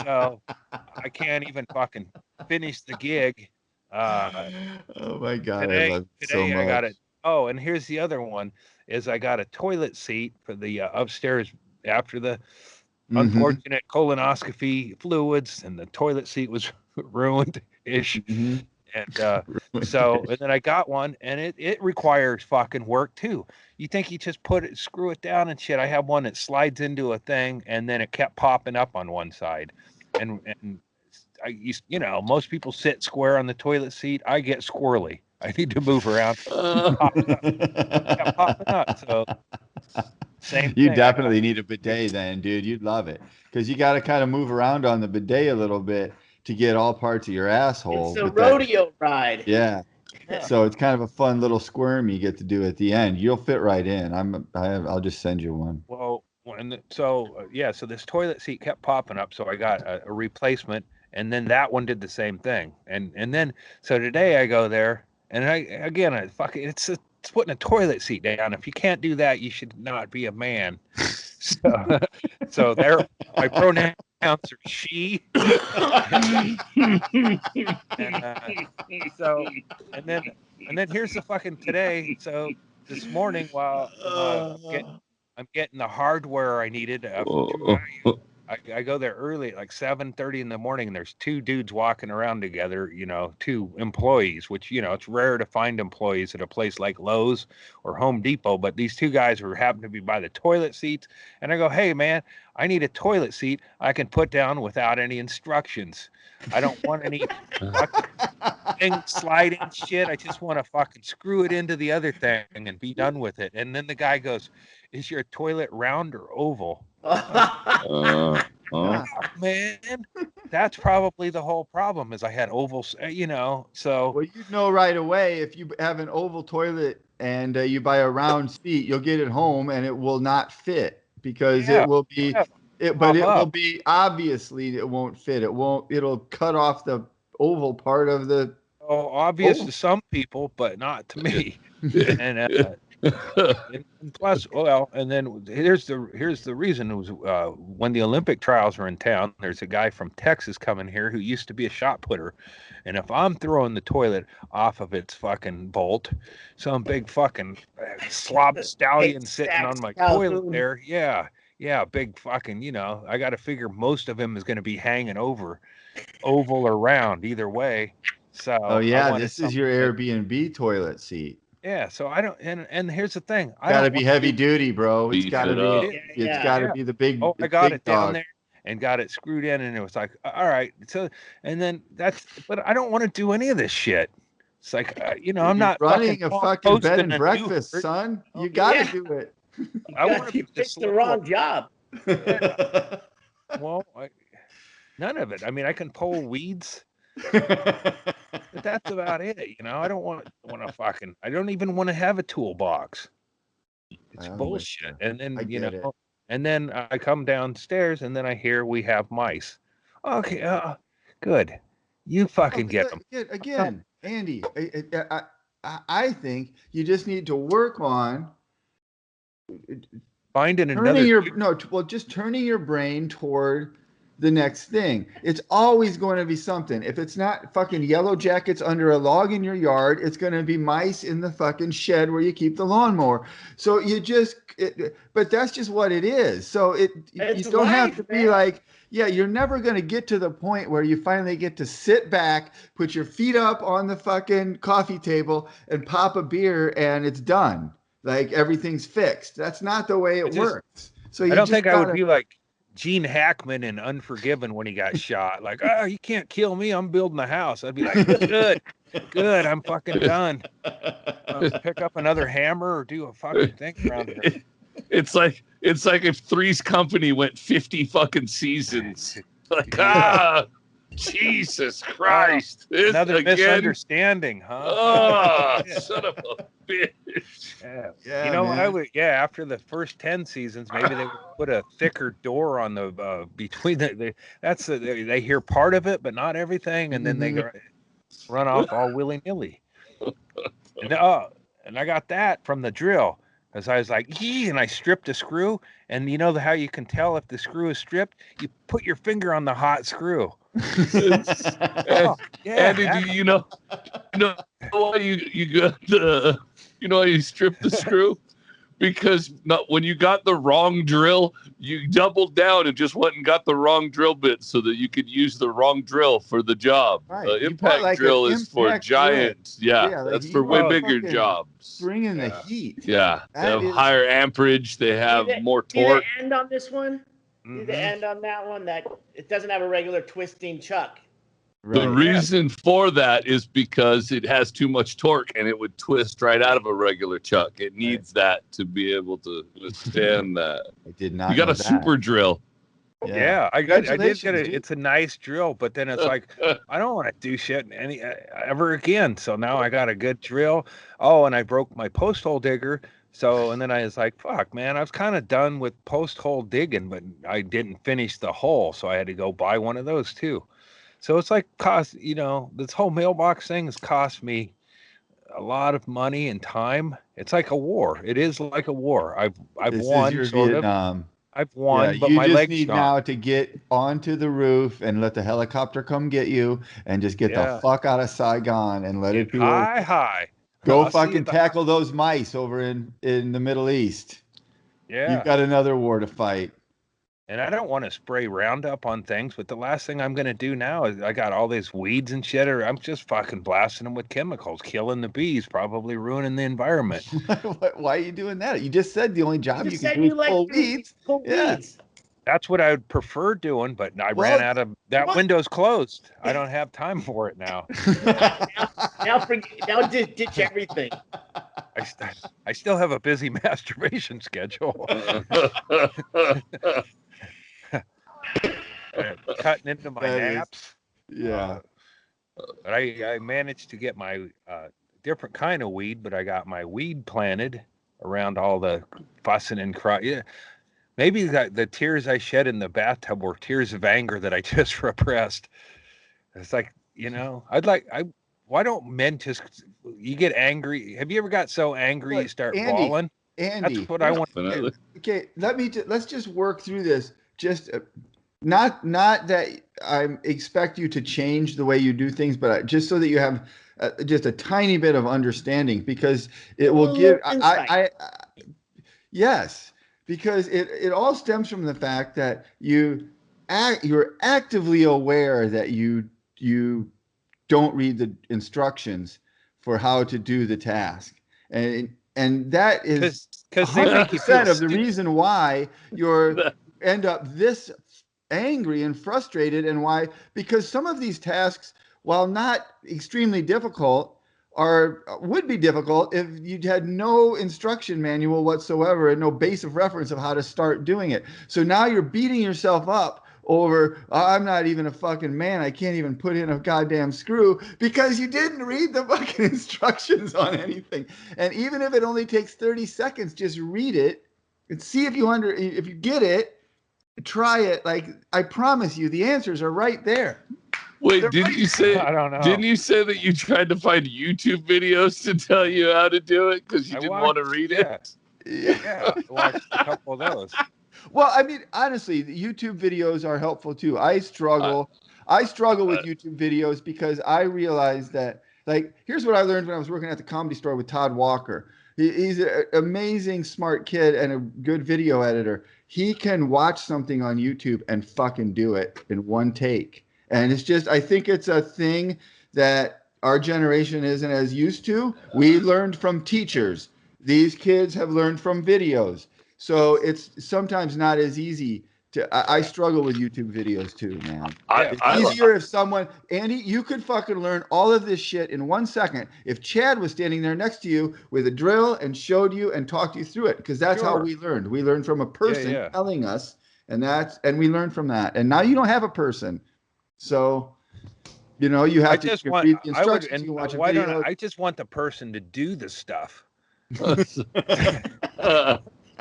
So I can't even fucking finish the gig. Oh my God, I Today, love it so today I got much. it. Oh, and here's the other one: is I got a toilet seat for the upstairs after the unfortunate colonoscopy fluids, and the toilet seat was ruined ish. And and then I got one, and it requires fucking work too. You think you just screw it down and shit. I have one that slides into a thing, and then it kept popping up on one side, and most people sit square on the toilet seat. I get squirrely. I need to move around. Kept popping up. So same You thing. definitely need a bidet then, dude. You'd love it, because you got to kind of move around on the bidet a little bit to get all parts of your asshole. It's a rodeo ride. Yeah. So it's kind of a fun little squirm you get to do at the end. You'll fit right in. I'll just send you one. Well, so this toilet seat kept popping up, so I got a replacement, and then that one did the same thing, and then so today I go there, and it's putting a toilet seat down. If you can't do that, you should not be a man. So there, my pronouns are she. and then here's the fucking today. So this morning, while I'm getting the hardware I needed from True Value, I go there early at like 7:30 in the morning, and there's two dudes walking around together, two employees, which, it's rare to find employees at a place like Lowe's or Home Depot, but these two guys were happen to be by the toilet seats. And I go, hey, man, I need a toilet seat I can put down without any instructions. I don't want any thing sliding shit. I just want to fucking screw it into the other thing and be done with it. And then the guy goes, is your toilet round or oval? Man, that's probably the whole problem is I had ovals, so. Well, you'd know right away if you have an oval toilet and you buy a round seat, you'll get it home and it will not fit, because it will be, it will be, obviously it won't fit. It'll cut off the oval part of the. Oh, obvious to some people, but not to me. And plus, and then here's the reason. It was when the Olympic trials were in town, there's a guy from Texas coming here who used to be a shot putter, and if I'm throwing the toilet off of its fucking bolt, some big fucking slob stallion sitting on my toilet there, big fucking, I got to figure most of him is going to be hanging over, oval or round, either way. So oh yeah, this is your Airbnb toilet seat. Yeah, so I don't, and here's the thing, I gotta be heavy duty, bro. It's gotta be, it's gotta be the big. Oh, I got it down there and got it screwed in, and it was like, all right. So, and then but I don't want to do any of this shit. It's like, I'm not running a fucking bed and breakfast, son. You gotta do it. I want to pick the wrong job. Yeah. Well, none of it. I mean, I can pull weeds. But that's about it, I don't want to fucking. I don't even want to have a toolbox. It's bullshit. And then and then I come downstairs, and then I hear we have mice. Okay, good. You fucking get them again, Andy. I think you just need to work on finding just turning your brain toward the next thing. It's always going to be something. If it's not fucking yellow jackets under a log in your yard, it's going to be mice in the fucking shed where you keep the lawnmower. So you just, but that's just what it is. So you don't have to be like, yeah, you're never going to get to the point where you finally get to sit back, put your feet up on the fucking coffee table and pop a beer and it's done. Like everything's fixed. That's not the way it works. So I don't think I would be like Gene Hackman in Unforgiven when he got shot. Like, oh, you can't kill me. I'm building a house. I'd be like, good. I'm fucking done. Pick up another hammer or do a fucking thing around here. It's like if Three's Company went 50 fucking seasons. Like, Jesus Christ. Another misunderstanding, huh? Oh, son of a bitch. Yeah, you know, after the first 10 seasons, maybe they would put a thicker door on the between they hear part of it, but not everything, and then they run off all willy-nilly. And I got that from the drill. Because I was like, and I stripped a screw. And you know how you can tell if the screw is stripped? You put your finger on the hot screw. Andy, you know why you got the, why you stripped the screw? Because when you got the wrong drill, you doubled down and just went and got the wrong drill bit so that you could use the wrong drill for the job. Right. Impact drill is for giants. That's for way bigger jobs. Bring in the heat. Yeah, they have higher amperage. They have more torque. See the end on this one? See the end on that one? That it doesn't have a regular twisting chuck. Right. The reason for that is because it has too much torque and it would twist right out of a regular chuck. It needs that to be able to withstand that. I did not. You got a super drill. Yeah, I did get it. It's a nice drill, but then it's like I don't want to do shit ever again. So now I got a good drill. Oh, and I broke my post hole digger. So and then I was like, fuck, man, I was kind of done with post hole digging, but I didn't finish the hole, so I had to go buy one of those too. So it's like this whole mailbox thing has cost me a lot of money and time. It's like a war. It is like a war. I've won sort Vietnam. of. I've won, but my legs need now to get onto the roof and let the helicopter come get you and just get the fuck out of Saigon and let it be high. Go fucking tackle those mice over in the Middle East. Yeah. You've got another war to fight. And I don't want to spray Roundup on things, but the last thing I'm going to do now is I got all these weeds and shit, or I'm just fucking blasting them with chemicals, killing the bees, probably ruining the environment. Why are you doing that? You just said the only job you can do is pull weeds. Weeds. That's what I would prefer doing, but I ran out of that. Window's closed. I don't have time for it now. now just ditch everything. I still have a busy masturbation schedule. Cutting into my naps. Yeah. But I managed to get my different kind of weed, but I got my weed planted around all the fussing and crying. Yeah. Maybe the tears I shed in the bathtub were tears of anger that I just repressed. It's like, why don't men you get angry? Have you ever got so angry you start bawling? Andy, that's what I want to do. Okay, let's just work through this. Just not that I expect you to change the way you do things, but just so that you have just a tiny bit of understanding, because it will give. Yes, because it all stems from the fact that you're actively aware that you don't read the instructions for how to do the task, and that is 100% of the reason why you end up this angry and frustrated, and why, because some of these tasks, while not extremely difficult, would be difficult if you had no instruction manual whatsoever and no base of reference of how to start doing it. So now you're beating yourself up over, I'm not even a fucking man, I can't even put in a goddamn screw, because you didn't read the fucking instructions on anything. And even if it only takes 30 seconds, just read it and see if you get it, try it. Like, I promise you, the answers are right there. Wait, didn't you say? I don't know. Didn't you say that you tried to find YouTube videos to tell you how to do it because you didn't want to read it? Yeah, I watched a couple of those. Well, I mean, honestly, the YouTube videos are helpful too. I struggle with YouTube videos because I realize that, like, here's what I learned when I was working at the Comedy Store with Todd Walker. He's an amazing, smart kid and a good video editor. He can watch something on YouTube and fucking do it in one take. And it's just, I think it's a thing that our generation isn't as used to. We learned from teachers. These kids have learned from videos. So it's sometimes not as easy to. I struggle with YouTube videos too, man. It's easier if someone, Andy, you could fucking learn all of this shit in 1 second if Chad was standing there next to you with a drill and showed you and talked you through it, because that's how we learned. We learned from a person telling us, and we learned from that. And now you don't have a person, so you know you have to read the instructions. You watch a video. I just want the person to do the stuff.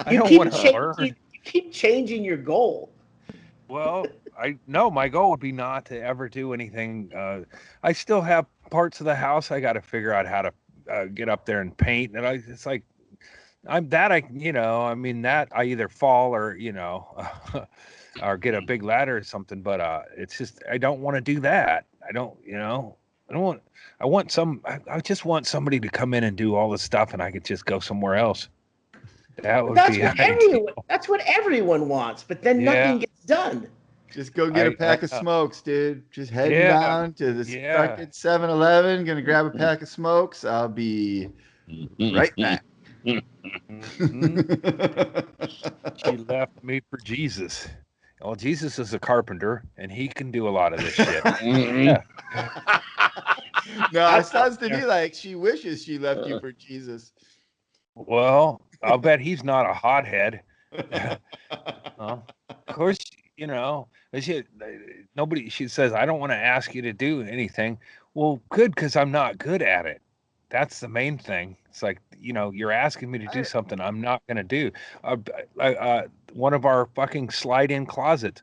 You keep changing your goal. Well, my goal would be not to ever do anything. I still have parts of the house I got to figure out how to get up there and paint. And it's like, I either fall or, or get a big ladder or something, but it's just, I don't want to do that. I just want somebody to come in and do all the stuff and I could just go somewhere else. That's what everyone wants, but then nothing gets done. Just go get a pack of smokes, dude. Just heading down to the fucking 7-Eleven, gonna grab a pack of smokes. I'll be right back. She left me for Jesus. Well, Jesus is a carpenter, and he can do a lot of this shit. No, it sounds to me like she wishes she left you for Jesus. Well, I'll bet he's not a hothead. Of course, she says, I don't want to ask you to do anything. Well, good, because I'm not good at it. That's the main thing. It's like, you're asking me to do something I'm not going to do. One of our fucking slide-in closets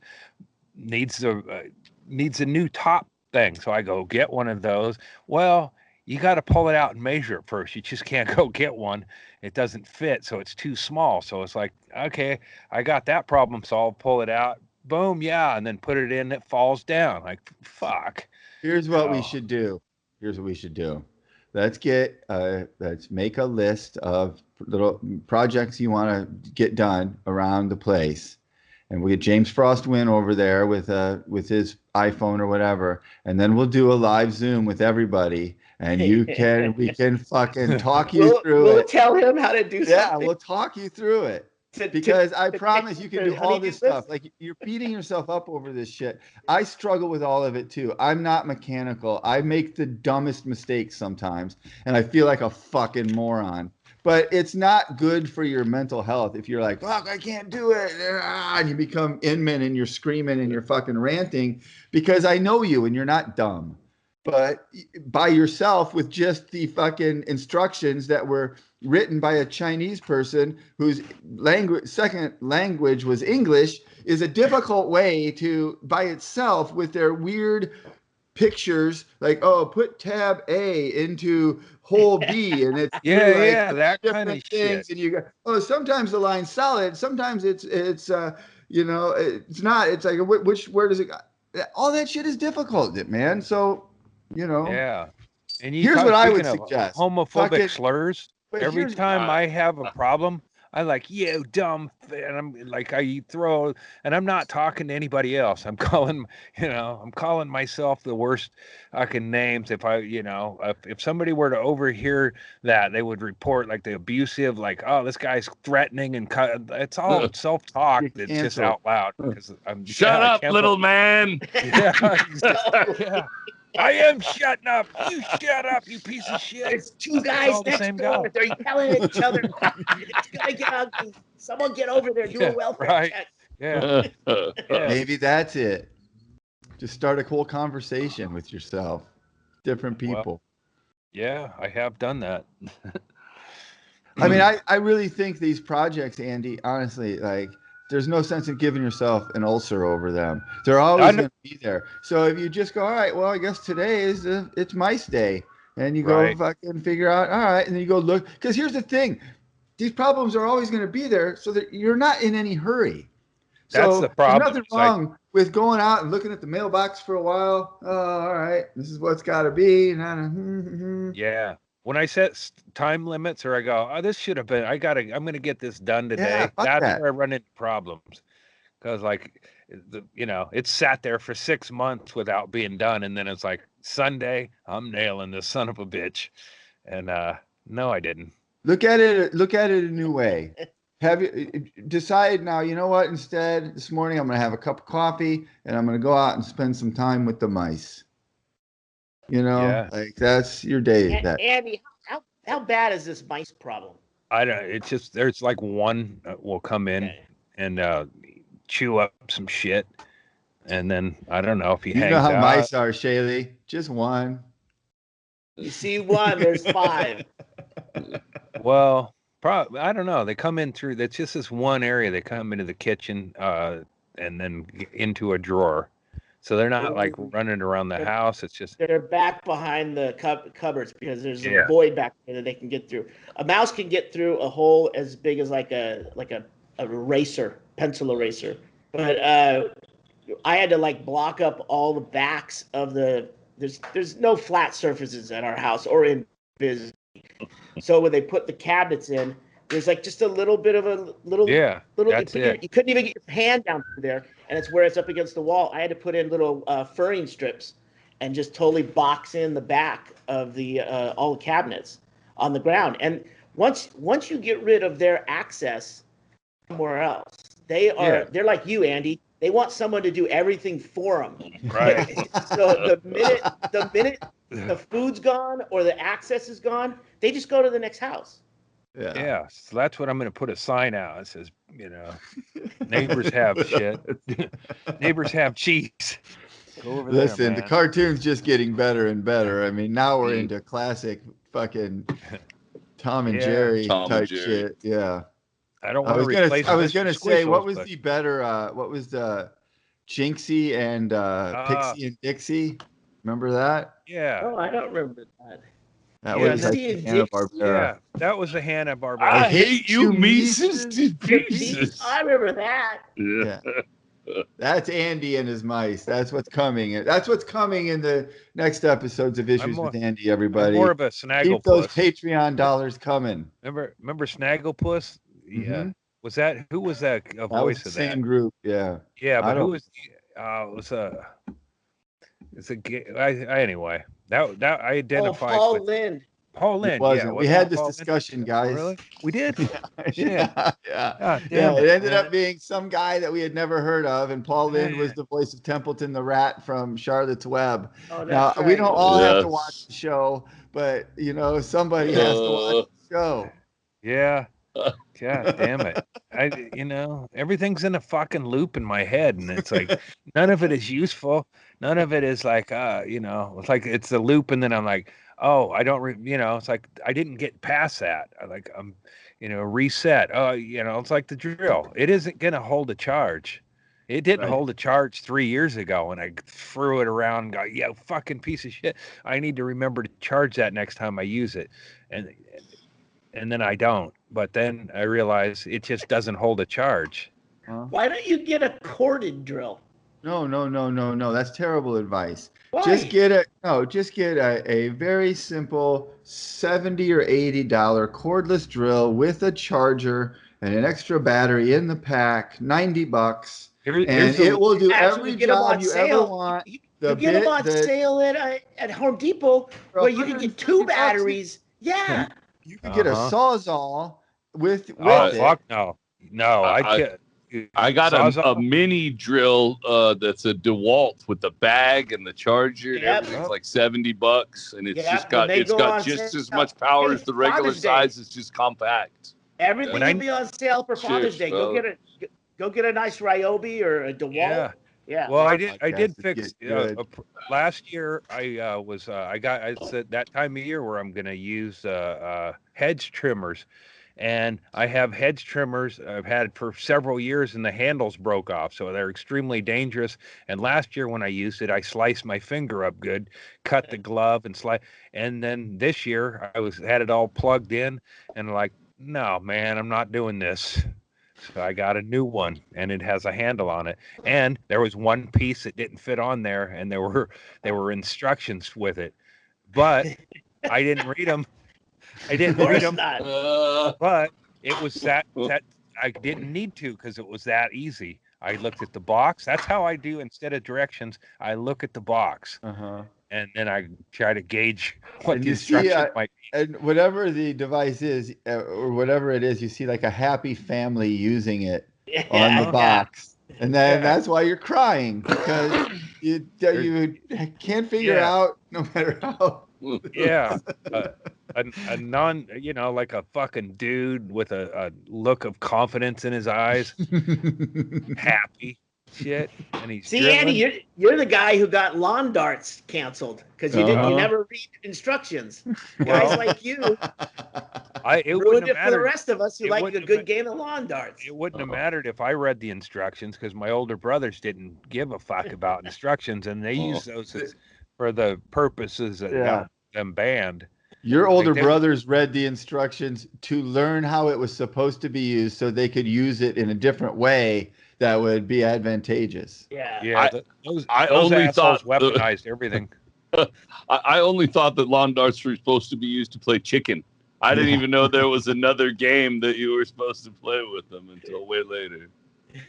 needs a new top thing. So I go get one of those. Well, you got to pull it out and measure it first. You just can't go get one. It doesn't fit, so it's too small. So it's like, okay, I got that problem solved. Pull it out, boom, and then put it in. It falls down. Like, fuck. Here's what we should do. Let's make a list of little projects you want to get done around the place. And we get James Frost Win over there with his iPhone or whatever, and then we'll do a live Zoom with everybody, and we can fucking talk you through it. We'll tell him how to do something. Yeah, we'll talk you through it. Because I promise you can do all this stuff. Like, you're beating yourself up over this shit. I struggle with all of it too. I'm not mechanical. I make the dumbest mistakes sometimes, and I feel like a fucking moron. But it's not good for your mental health if you're like, fuck, I can't do it. And you become Inman and you're screaming and you're fucking ranting, because I know you and you're not dumb. But by yourself with just the fucking instructions that were written by a Chinese person whose second language was English is a difficult way to, by itself, with their weird pictures, like, put tab A into hole B, and it's that kind of things, shit. and you go, sometimes the line's solid, sometimes it's not. It's like where does it go? All that shit is difficult, man. So, Yeah. And here's what I would suggest: homophobic slurs. Every time I have a problem, I like, you dumb, and I'm like, I throw, and I'm not talking to anybody else. I'm calling myself the worst fucking names. If if somebody were to overhear that, they would report like the abusive, like, oh, this guy's threatening, and it's all self-talk that's just out loud. Because shut up, little man. Yeah. I am shutting up. You shut up, you piece of shit. There's two guys next door. They're yelling at each other. It's gonna get ugly. Someone get over there. Do a welfare check. Yeah. Maybe that's it. Just start a whole conversation with yourself. Different people. Yeah, I have done that. I mean, I really think these projects, Andy, honestly, like, there's no sense in giving yourself an ulcer over them. They're always going to be there. So if you just go, all right, well, I guess today it's mice day. And you go fucking figure out, all right. And then you go look. Because here's the thing. These problems are always going to be there, so that you're not in any hurry. That's the problem. There's nothing wrong with going out and looking at the mailbox for a while. Oh, all right, this is what's got to be. Yeah. When I set time limits, or I go, oh, this should have been. I'm gonna get this done today. Yeah, That's where I run into problems, because it's sat there for 6 months without being done, and then it's like Sunday, I'm nailing this son of a bitch, and no, I didn't. Look at it a new way. Have you decide now, you know what, instead this morning I'm going to have a cup of coffee and I'm going to go out and spend some time with the mice. Like that's your day. Andy, how bad is this mice problem? I don't, it's just, there's like one will come in and chew up some shit. And then I don't know if he hangs out. You know how mice are, Shaylee. Just one. You see one, there's 5. Well, I don't know. They come in through. That's just this one area. They come into the kitchen, and then into a drawer. So they're not like running around the house. It's just they're back behind the cupboards because there's a void back there that they can get through. A mouse can get through a hole as big as like a eraser, pencil eraser. But I had to like block up all the backs of the. There's no flat surfaces at our house or in business. So when they put the cabinets in, there's like just a little bit of a little. That's it. You couldn't even get your hand down through there, and it's where it's up against the wall. I had to put in little furring strips and just totally box in the back of the all the cabinets on the ground. And once you get rid of their access somewhere else, they're like you, Andy. They want someone to do everything for them. Right. So the minute the food's gone or the access is gone, they just go to the next house. Yeah. So that's what I'm going to put a sign out. It says, neighbors have shit. Neighbors have cheese. Go over there, man. The cartoon's just getting better and better. I mean, now we're into classic fucking Tom and Jerry type shit. Yeah. I don't want to replace. I was gonna say, what was the better? What was the Jinxie and Pixie and Dixie? Remember that? Yeah. Oh, I don't remember that. That was Hanna-Barbera. Yeah, that was a Hanna-Barbera. I hate you, Mises to pieces. I remember that. Yeah. That's Andy and his mice. That's what's coming. That's what's coming in the next episodes of Issues with Andy. Everybody, more of a Snagglepuss. Keep those Patreon dollars coming. Remember Snagglepuss? Yeah. Mm-hmm. Was that who was that? A voice that was of the that same group. Yeah. Yeah, but who was? Anyway. That I identified. Paul Lynde. Paul Lynde. Yeah, we had this discussion, guys. Really? We did. Yeah. It ended up being some guy that we had never heard of, and Paul Lynde was the voice of Templeton the Rat from Charlotte's Web. Oh, now we don't all have to watch the show, but somebody has to watch the show. Yeah. God damn it. Everything's in a fucking loop in my head, and it's like none of it is useful. None of it is like it's like it's a loop, and then I'm like, oh, I don't it's like I didn't get past that. Reset. It's like the drill. It isn't gonna hold a charge. It didn't hold a charge 3 years ago, and I threw it around and go, fucking piece of shit. I need to remember to charge that next time I use it. And then I don't. But then I realize it just doesn't hold a charge. Why don't you get a corded drill? No. That's terrible advice. Why? Just get a very simple $70 or $80 cordless drill with a charger and an extra battery in the pack, $90. It will do every job you ever want. You get them on sale at Home Depot where you can get 2 batteries. Yeah. You could get a Sawzall with it. Fuck no. I got a mini drill that's a DeWalt with the bag and the charger and everything. It's like $70, and it's got just as much power as the regular size. It's just compact. Everything will be on sale for Father's Day. Go get a nice Ryobi or a DeWalt. Yeah. Well, I did fix last year. I said that time of year where I'm going to use hedge trimmers, and I have hedge trimmers I've had for several years, and the handles broke off, so they're extremely dangerous. And last year when I used it, I sliced my finger up good, cut the glove and and then this year I had it all plugged in, and like, no, man, I'm not doing this. So I got a new one, and it has a handle on it. And there was one piece that didn't fit on there, and there were instructions with it, but I didn't read them. I didn't read them. But it was that I didn't need to because it was that easy. I looked at the box. That's how I do instead of directions. I look at the box, and then I try to gauge what the instructions might be. And whatever the device is, or whatever it is, you see like a happy family using it on the box. And then that's why you're crying, because you can't figure out, no matter how. A non, like a fucking dude with a look of confidence in his eyes, happy shit, and he's see, Andy, you're the guy who got lawn darts canceled because you never read instructions. Guys like you, it ruined it for the rest of us who like a good game of lawn darts. It wouldn't have mattered if I read the instructions, because my older brothers didn't give a fuck about instructions, and they used those for the purposes that got them banned. Your older brothers read the instructions to learn how it was supposed to be used so they could use it in a different way that would be advantageous. Those only thought weaponized everything. I only thought that lawn darts were supposed to be used to play chicken. I didn't even know there was another game that you were supposed to play with them until way later.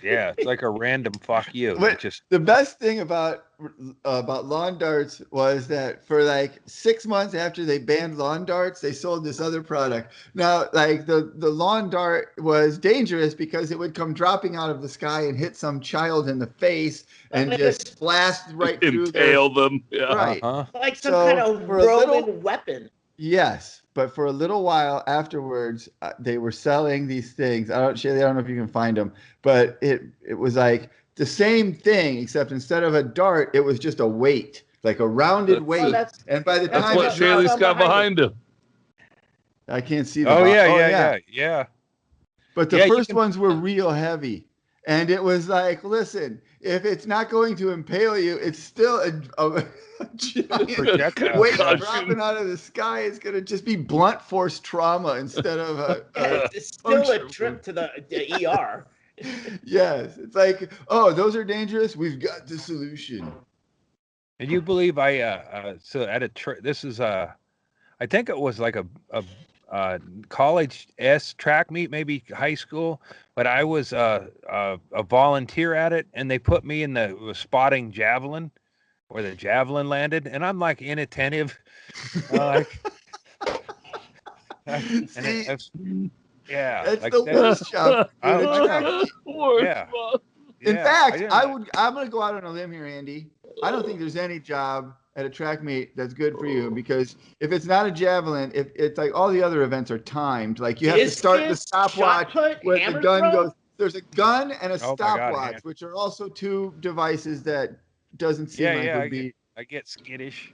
Yeah, it's like a random fuck you. The best thing about lawn darts was that for like 6 months after they banned lawn darts, they sold this other product. Now, like the lawn dart was dangerous because it would come dropping out of the sky and hit some child in the face and just blast right through impale them. Yeah. Right. Like some kind of Roman weapon. Yes, but for a little while afterwards, they were selling these things. Shaylee, I don't know if you can find them, but it was like the same thing, except instead of a dart, it was just a weight, like a rounded weight. And by the time that's what Shaylee's got behind him. I can't see the. Yeah. But the first ones were real heavy, and it was like, listen, if it's not going to impale you, it's still a giant weight dropping out of the sky. It's going to just be blunt force trauma instead of it's still a trip to the ER. Yes. It's like, oh, those are dangerous. We've got the solution. And you believe so at this is I think it was like a college track meet, maybe high school, but I was a volunteer at it, and they put me in the spotting javelin, where the javelin landed, and I'm like inattentive, that's like the worst job. In fact, I'm going to go out on a limb here, Andy. I don't think there's any job at a track meet that's good for you, because if it's not a javelin, if it's like all the other events are timed, like you have to start the stopwatch where the gun goes. There's a gun and a stopwatch, which are also two devices that doesn't seem would be. I get skittish.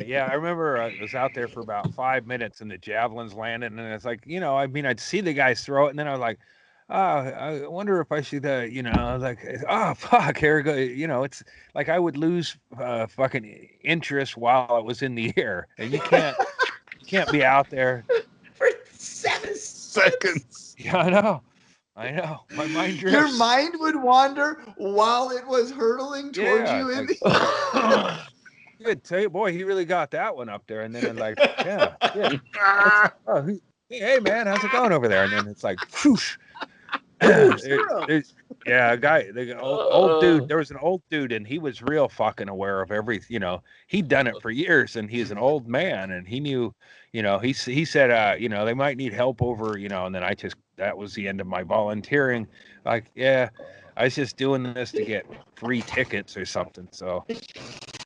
Yeah, I remember I was out there for about 5 minutes, and the javelins landed, and it's like, I'd see the guys throw it, and then I was like, I wonder if I should, like, oh, fuck, here we go. It's like I would lose fucking interest while it was in the air, and you can't be out there for 7 seconds. Yeah, I know. My mind drifts. Your mind would wander while it was hurtling towards you. In the... Good, tell you, boy, he really got that one up there, and then I'm like, hey man, how's it going over there? And then it's like, whoosh. A guy, old dude. There was an old dude, and he was real fucking aware of everything. He'd done it for years, and he's an old man, and he knew. He said, they might need help over, and then that was the end of my volunteering. Like, I was just doing this to get free tickets or something. So,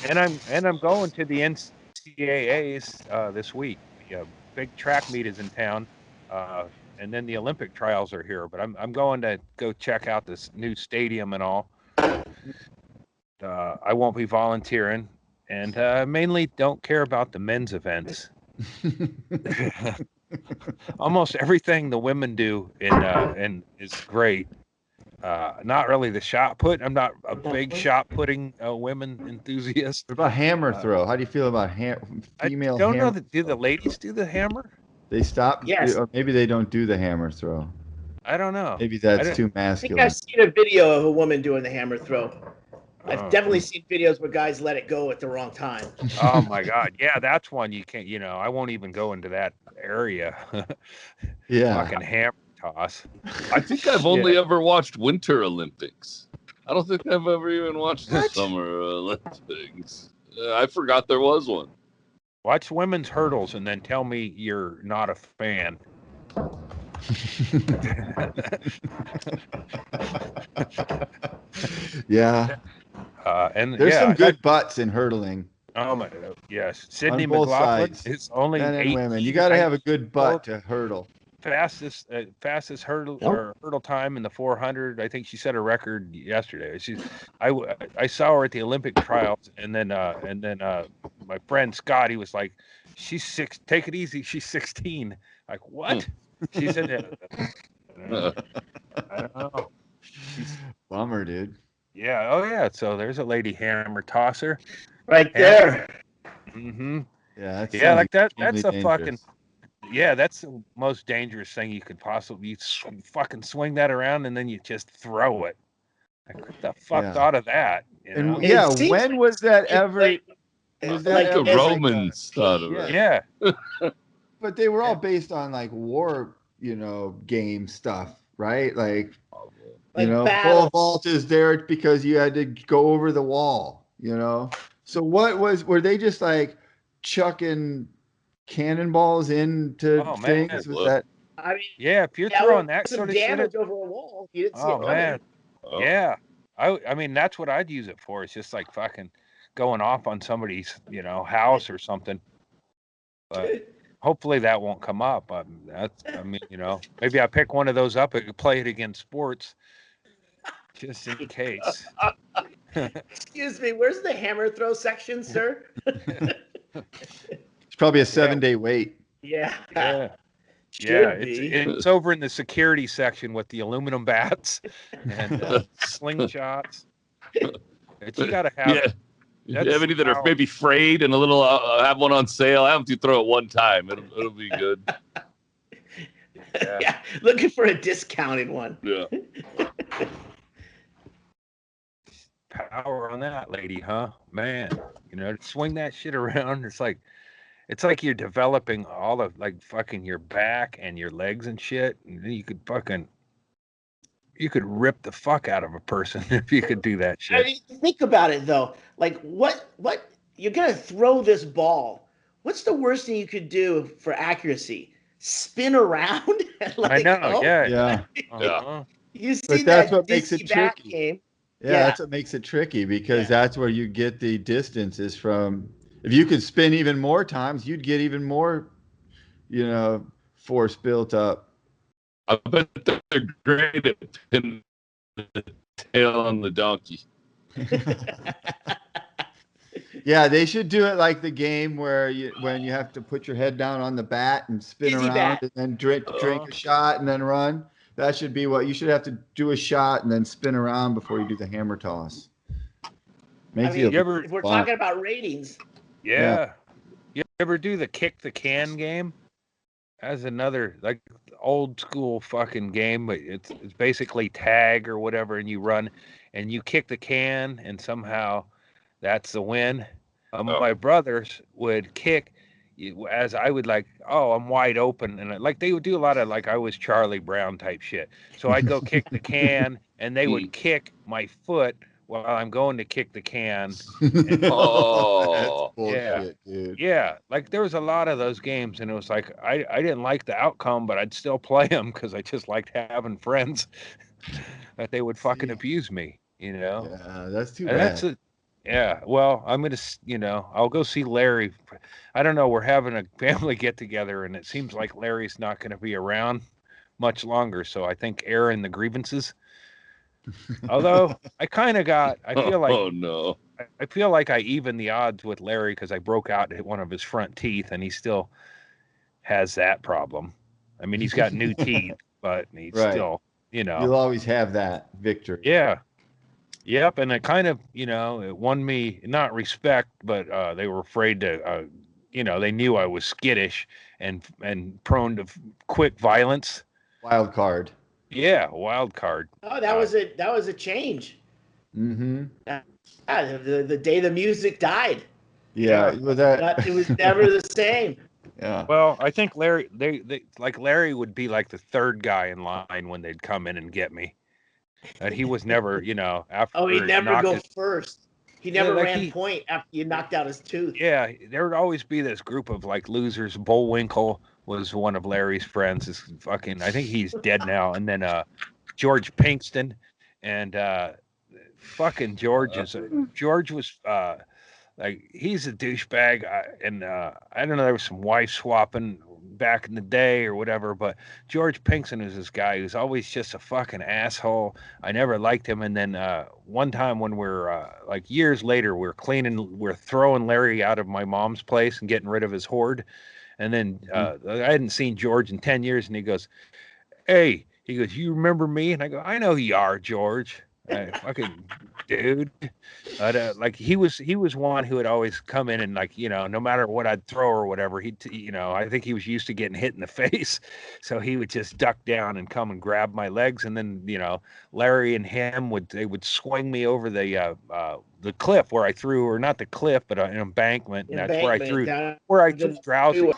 and I'm going to the NCAAs this week. Big track meet is in town. And then the Olympic trials are here, but I'm going to go check out this new stadium and all. I won't be volunteering, and mainly don't care about the men's events. Almost everything the women do in is great. Not really the shot put. I'm not a big shot putting women enthusiast. What about hammer throw? How do you feel about female? I don't know. Do the ladies do the hammer? They stopped, Yes. or maybe they don't do the hammer throw. I don't know. Maybe that's too I think masculine. I've seen a video of a woman doing the hammer throw. I've definitely seen videos where guys let it go at the wrong time. Oh my God. Yeah, that's one you can't, I won't even go into that area. Yeah. Fucking hammer toss. I think I've only ever watched Winter Olympics. I don't think I've ever even watched the Summer Olympics. I forgot there was one. Watch women's hurdles and then tell me you're not a fan. Yeah. And there's some good butts in hurdling. Oh my, yes. Sydney on both McLaughlin sides. is only Men and 8 women. You got to have a good butt to hurdle. Fastest hurdle or hurdle time in the 400. I think she set a record yesterday. I saw her at the Olympic trials, and then my friend Scott, he was like, "She's 6. Take it easy. She's 16." Like, what? She's in it. I don't know. Bummer, dude. Yeah. Oh yeah. So there's a lady hammer tosser. Right there. Mm-hmm. Yeah. Yeah. Like that. That's a dangerous. fucking. Yeah, that's the most dangerous thing you could possibly. You fucking swing that around and then you just throw it. Like, what the fuck thought of that? And when was that ever? Was that like the Romans thought of it? Yeah. But they were all based on like war, game stuff, right? Like full vault is there because you had to go over the wall, So were they just like chucking cannonballs into things? Was that? I mean, if you're throwing that sort of damage shit over a wall, you didn't see it coming. Man. Yeah. I mean, that's what I'd use it for. It's just like fucking going off on somebody's, house or something. But hopefully that won't come up. Maybe I pick one of those up and play it against sports just in case. Excuse me, where's the hammer throw section, sir? It's probably a 7-day wait. Yeah. It's over in the security section with the aluminum bats and slingshots. You gotta have. Yeah. You have any that are maybe frayed and a little have one on sale? Have them throw it one time. It'll be good. Yeah, looking for a discounted one. Yeah. Power on that lady, huh? Man, to swing that shit around. It's like you're developing all of like fucking your back and your legs and shit. And then you could rip the fuck out of a person if you could do that shit. I mean, think about it though. Like what you're gonna throw this ball. What's the worst thing you could do for accuracy? Spin around and let I know, it go? yeah. Uh-huh. You see but that's what makes it tricky. Game. Yeah, that's what makes it tricky because that's where you get the distances from. If you could spin even more times, you'd get even more, force built up. I bet they're great at pinning the tail on the donkey. Yeah, they should do it like the game when you have to put your head down on the bat and spin around and then drink a shot and then run. That should be what you should have to do, a shot and then spin around before you do the hammer toss. If we're talking about ratings. Yeah. You ever do the kick the can game? That's another like old school fucking game, but it's basically tag or whatever, and you run and you kick the can and somehow that's the win. My brothers would kick as I would like, I'm wide open. And like they would do a lot of like I was Charlie Brown type shit. So I'd go kick the can and they would kick my foot while I'm going to kick the can. And, that's bullshit, dude. Yeah. Like there was a lot of those games and it was like, I didn't like the outcome, but I'd still play them because I just liked having friends that they would fucking abuse me, Yeah, that's too bad. Yeah, well, I'm going to, I'll go see Larry. I don't know. We're having a family get together and it seems like Larry's not going to be around much longer. So I think airing the grievances. Although I feel like, I feel like I evened the odds with Larry because I broke out one of his front teeth and he still has that problem. I mean, he's got new teeth, but he's still, You'll always have that victory. Yeah. Yep, and it kind of, it won me not respect, but they were afraid to you know, they knew I was skittish and prone to quick violence. Wild card. Yeah, wild card. Oh, that was a change. Mm-hmm. Yeah, the day the music died. Yeah, it was never the same. Yeah. Well, I think Larry, they like Larry would be like the third guy in line when they'd come in and get me. And he was never, you know, after. Oh, he'd never go first. He never ran point after you knocked out his tooth. Yeah, there would always be this group of like losers. Bullwinkle was one of Larry's friends. Is fucking, I think he's dead now. And then George Pinkston, and fucking George was like, he's a douchebag. I don't know, there was some wife swapping back in the day or whatever, but George Pinkston is this guy who's always just a fucking asshole. I never liked him. And then one time when we're like years later, we're throwing Larry out of my mom's place and getting rid of his hoard. And then I hadn't seen George in 10 years, and he goes, "Hey," he goes, "you remember me?" And I go, "I know who you are, George." Fucking dude. Like he was one who would always come in and, like, you know, no matter what I'd throw or whatever, you know, I think he was used to getting hit in the face, so he would just duck down and come and grab my legs, and then, you know, Larry and him would swing me over the cliff where I threw, or not the cliff, but an embankment, and that's where I threw Drowsy.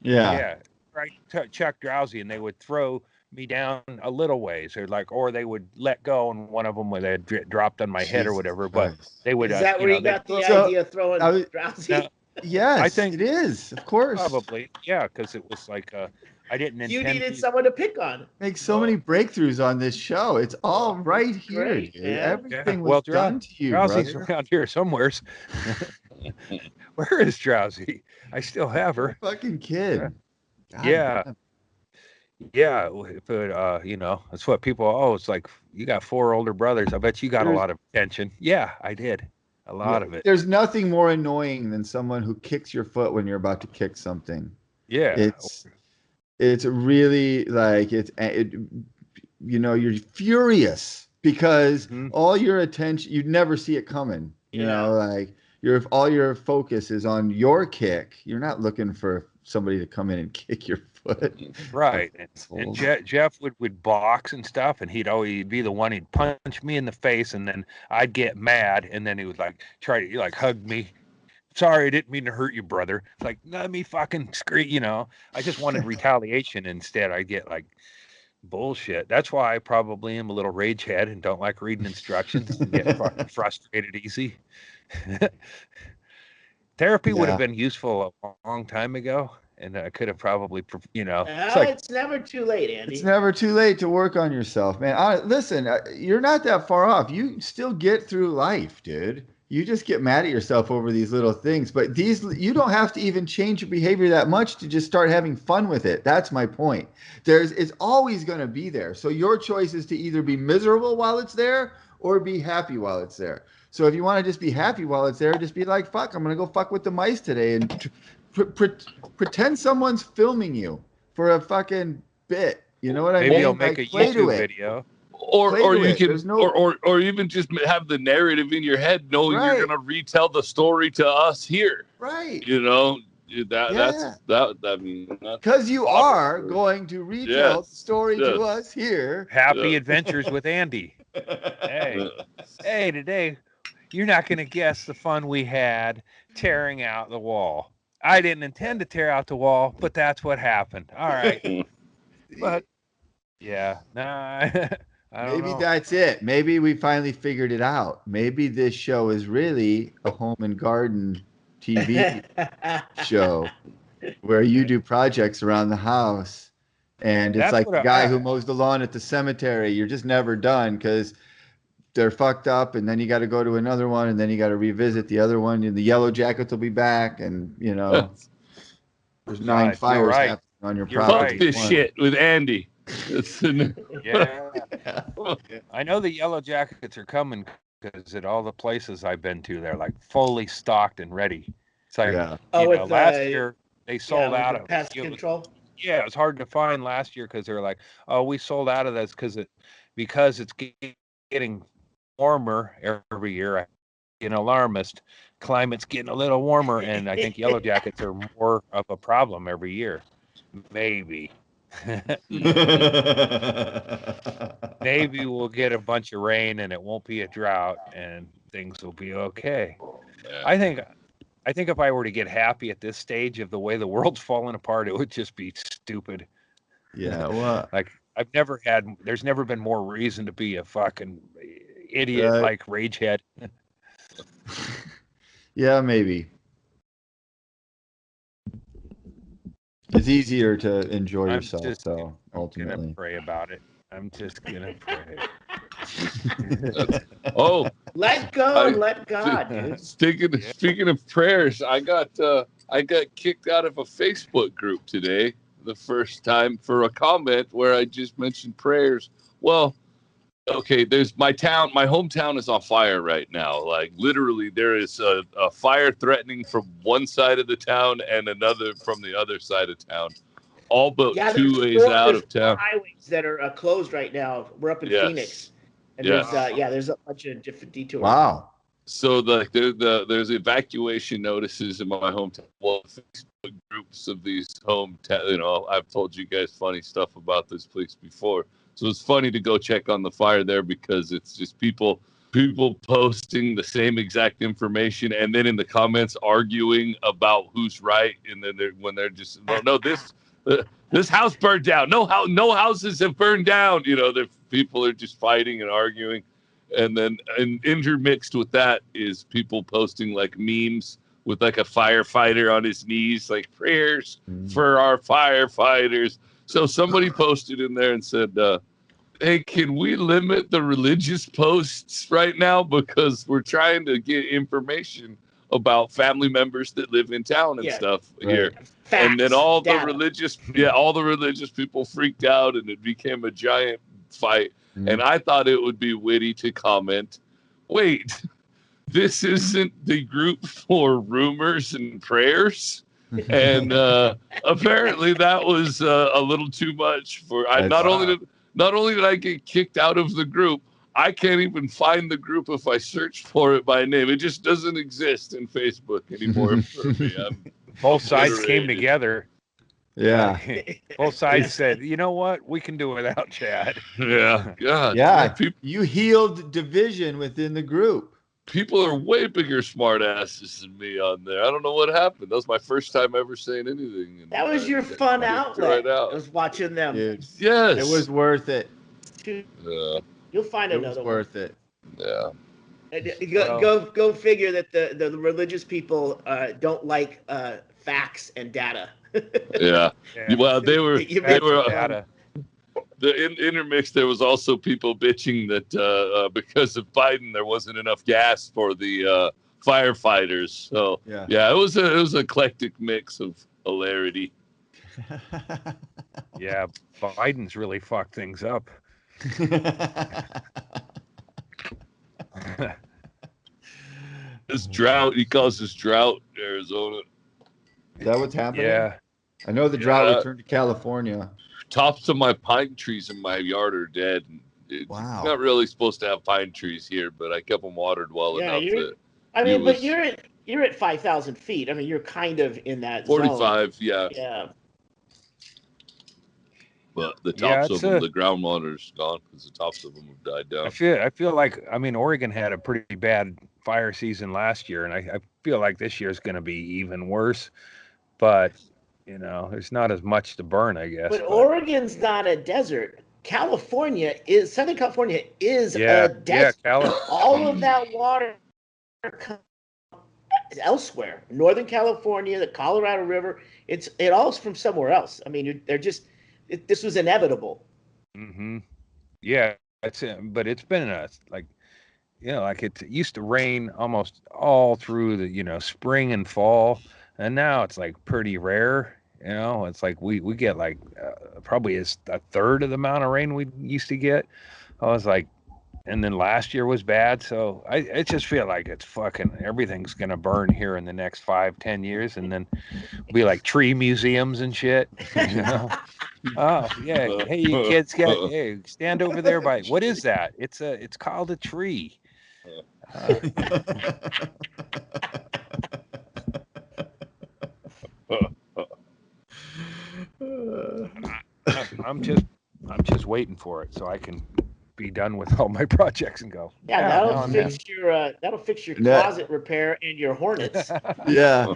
Yeah. Where I Chuck Drowsy, and they would throw me down a little ways, or they would let go, and one of them they had dropped on my head or whatever. But they would. Is that where you got the idea of throwing Drowsy? Yes, I think it is. Of course, probably, yeah, because it was like I didn't intend. You needed someone to pick on. Make so many breakthroughs on this show. It's all right here. Great, dude. Everything was done to you, Drowsy's brother. around here somewheres. Where is Drowsy? I still have her. Fucking kid. Yeah. Yeah, but you know, that's what people. Oh, it's like, you got 4 older brothers. I bet you got a lot of attention. Yeah, I did. A lot of it. There's nothing more annoying than someone who kicks your foot when you're about to kick something. Yeah, it's really like you know, you're furious because all your attention, you'd never see it coming. You know, like all your focus is on your kick. You're not looking for somebody to come in and kick your foot. Right. And Jeff would box and stuff, and he'd be the one, he'd punch me in the face, and then I'd get mad, and then he would like try to like hug me. "Sorry, I didn't mean to hurt you, brother." It's like, let me fucking scream, you know. I just wanted retaliation. Instead, I get like bullshit. That's why I probably am a little rage head and don't like reading instructions and get fucking frustrated easy. Therapy would have been useful a long time ago, and I could have probably, you know. It's never too late, Andy. It's never too late to work on yourself, man. Listen, you're not that far off. You still get through life, dude. You just get mad at yourself over these little things, but you don't have to even change your behavior that much to just start having fun with it. That's my point. It's always going to be there. So your choice is to either be miserable while it's there or be happy while it's there. So if you want to just be happy while it's there, just be like, fuck, I'm going to go fuck with the mice today, and pretend someone's filming you for a fucking bit. You know what I mean? Maybe I'll make a YouTube video. Or you can, or even just have the narrative in your head, knowing you're gonna retell the story to us here. Right. You know, I mean, because you are going to retell the story to us here. Happy Adventures with Andy. Hey, today you're not gonna guess the fun we had tearing out the wall. I didn't intend to tear out the wall, but that's what happened. All right. But yeah, nah. Maybe that's it. Maybe we finally figured it out. Maybe this show is really a home and garden TV show where you do projects around the house, and it's like the guy who mows the lawn at the cemetery. You're just never done because they're fucked up, and then you got to go to another one, and then you got to revisit the other one, and the yellow jackets will be back, and you know, there's 9 fires happening on your property. Fuck this shit with Andy. Yeah. I know the yellow jackets are coming because at all the places I've been to, they're like fully stocked and ready. It's like, last year they sold out of pest control. Yeah, it was hard to find last year because they were like, "Oh, we sold out of this because it's getting warmer every year. I an alarmist. Climate's getting a little warmer, and I think yellow jackets are more of a problem every year. Maybe. Maybe we'll get a bunch of rain and it won't be a drought and things will be okay. I think if I were to get happy at this stage of the way the world's falling apart, it would just be stupid. Yeah, well, like there's never been more reason to be a fucking idiot like ragehead. Yeah, maybe. It's easier to enjoy yourself, though, ultimately. I'm gonna pray about it. I'm just gonna pray. Let go and let God, dude. Speaking of prayers, I got kicked out of a Facebook group today, the first time, for a comment where I just mentioned prayers. Well, okay, there's my hometown is on fire right now. Like literally there is a fire threatening from one side of the town and another from the other side of town. All but 2 ways out of town. Highways that are closed right now. We're up in Phoenix. And there's a bunch of different detours. Wow. So there's evacuation notices in my hometown. Well, Facebook groups of these hometown, I've told you guys funny stuff about this place before. So it's funny to go check on the fire there because it's just people posting the same exact information and then in the comments arguing about who's right. And then they're just, no, this house burned down. No houses have burned down. The people are just fighting and arguing. And then intermixed with that is people posting like memes with like a firefighter on his knees, like prayers for our firefighters. So somebody posted in there and said, hey, can we limit the religious posts right now? Because we're trying to get information about family members that live in town and stuff here. Facts, and then all the data. religious people freaked out and it became a giant fight. And I thought it would be witty to comment, wait, this isn't the group for rumors and prayers? And apparently that was a little too much for not only did I get kicked out of the group, I can't even find the group if I search for it by name. It just doesn't exist in Facebook anymore for me. Both sides came together. Yeah. Both sides said, you know what? We can do it without Chad. Yeah. God. Yeah. You healed division within the group. People are way bigger smart asses than me on there. I don't know what happened. That was my first time ever saying anything. That was your fun outlet. I was watching them. Dude, yes. It was worth it. Yeah. You'll find another one. It was worth it. Yeah. Go figure that the religious people don't like facts and data. Yeah. Well, they were data. The intermix. There was also people bitching that because of Biden, there wasn't enough gas for the firefighters. So it was an eclectic mix of hilarity. Yeah, Biden's really fucked things up. This drought, he calls this drought Arizona. Is that what's happening? Yeah. I know the drought returned to California. Tops of my pine trees in my yard are dead. Wow. Not really supposed to have pine trees here, but I kept them watered well enough. But you're at 5,000 feet. I mean, you're kind of in that 45, zone. yeah. But the tops of them, the groundwater's gone because the tops of them have died down. I feel like, Oregon had a pretty bad fire season last year, and I feel like this year's going to be even worse. But, there's not as much to burn, I guess. But Oregon's not a desert. Southern California is a desert. All of that water comes elsewhere. Northern California, the Colorado River, it all is from somewhere else. I mean, this was inevitable. Mm-hmm. Yeah, that's it. But it's been it used to rain almost all through the spring and fall, and now it's like pretty rare. It's like we get like probably a third of the amount of rain we used to get. I was like, and then last year was bad, so I just feel like it's fucking everything's gonna burn here in the next 5-10 years, and then be like tree museums and shit. Oh yeah, hey you kids, hey stand over there by what is that? It's called a tree. I'm just waiting for it so I can be done with all my projects and go. Yeah, that'll fix your closet repair and your Hornets. Yeah.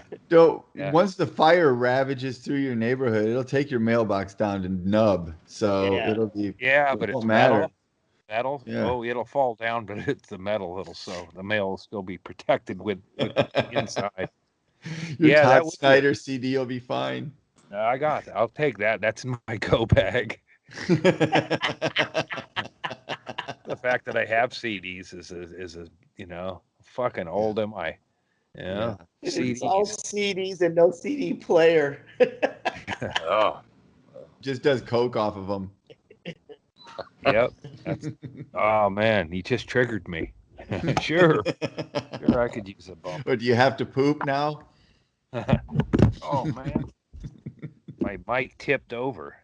Once the fire ravages through your neighborhood, it'll take your mailbox down to nub. So it'll be but it's metal. Metal. Yeah. Oh, it'll fall down, but it's the metal. The mail will still be protected with inside. Your Todd Snyder CD will be fine. I'll take that. That's my go bag. The fact that I have CDs is a fucking old am I? Yeah. CDs. It's all CDs and no CD player. Just does coke off of them. Yep. Oh man, he just triggered me. Sure, I could use a bump. But do you have to poop now? Oh man, my mic tipped over,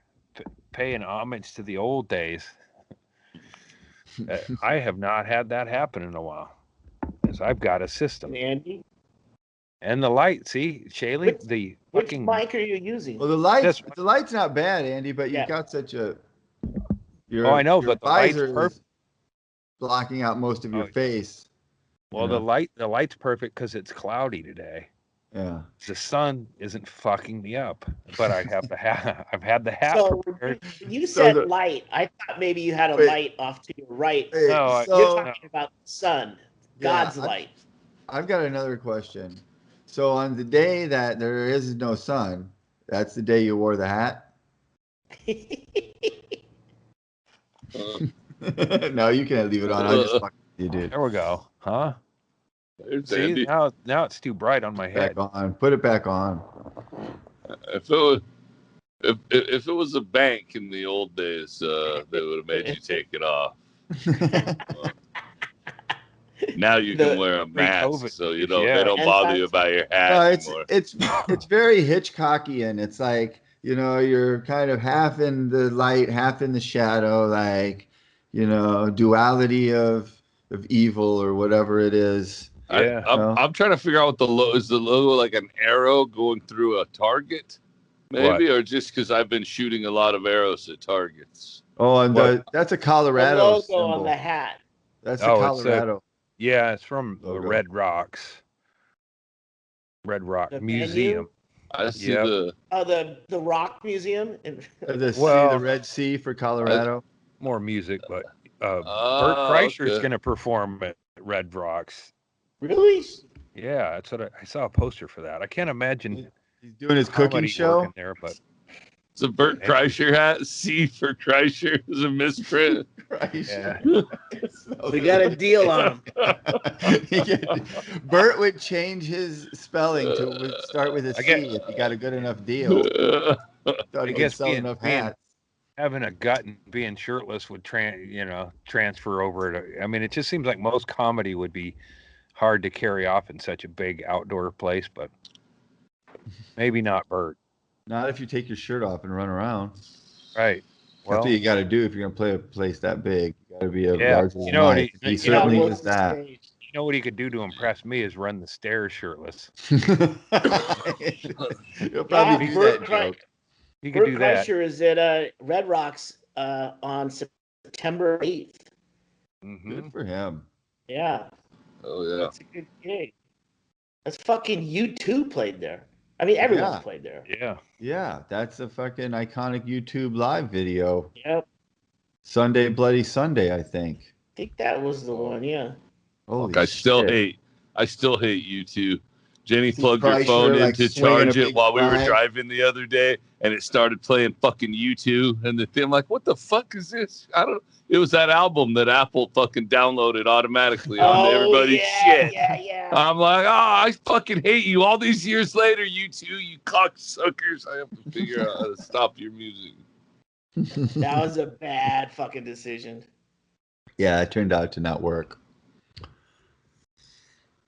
paying homage to the old days. I have not had that happen in a while, because I've got a system. Andy? And the light, see, Shaylee, which mic are you using? Well, the light's not bad, Andy, but you've got such a. I know, but the light's perfect, blocking out most of your face. Well, the light's perfect because it's cloudy today. Yeah. The sun isn't fucking me up, but I have the hat. I've had the hat. So when you said light, I thought maybe you had a light off to your right. No, you're talking about the sun, God's light. I've got another question. So on the day that there is no sun, that's the day you wore the hat? No, you can't leave it on. I just fucking you, dude. There we go. Huh? See, now it's too bright on my head. Back on. Put it back on. If it was a bank in the old days, they would have made you take it off. Now you can wear a mask, so they don't bother you about your hat anymore. It's very Hitchcockian. It's like, you're kind of half in the light, half in the shadow, like, duality of evil or whatever it is. Yeah. I'm trying to figure out what the logo is. The logo like an arrow going through a target, maybe, or just because I've been shooting a lot of arrows at targets. Oh, and that's a Colorado the logo symbol on the hat. That's the Colorado. It's from the Red Rocks. Red Rock Museum. I see the Rock Museum. The Red Sea for Colorado. More music, but Bert Kreischer's going to perform at Red Rocks. Really? Yeah, that's what I saw a poster for that. I can't imagine he's doing his cooking show there, but it's a Bert Kreischer hat. C for Kreischer is a misprint. Yeah. We got a deal on him. Bert would change his spelling to start with a C if he got a good enough deal. I guess having a gut and being shirtless would transfer over. I mean, it just seems like most comedy would be hard to carry off in such a big outdoor place, but maybe not Bert. Not if you take your shirt off and run around. Right. Well, that's what you got to do if you're going to play a place that big. You got to be a larger than he certainly was that. You know what he could do to impress me is run the stairs shirtless. He'll probably do that joke. He could do that. Kreischer is at Red Rocks on September 8th. Mm-hmm. Good for him. Yeah. Oh, yeah. That's a good gig. That's fucking U2 played there. I mean, everyone played there. Yeah. Yeah, that's a fucking iconic YouTube live video. Yep. Sunday, Bloody Sunday, I think. I think that was the one, yeah. Holy I still hate U2. Jenny plugged her phone in to charge it while we were driving the other day, and it started playing fucking U2. And the thing, I'm like, what the fuck is this? It was that album that Apple fucking downloaded automatically on everybody's shit. Yeah. I'm like, I fucking hate you. All these years later, U2, you cocksuckers. I have to figure out how to stop your music. That was a bad fucking decision. Yeah, it turned out to not work.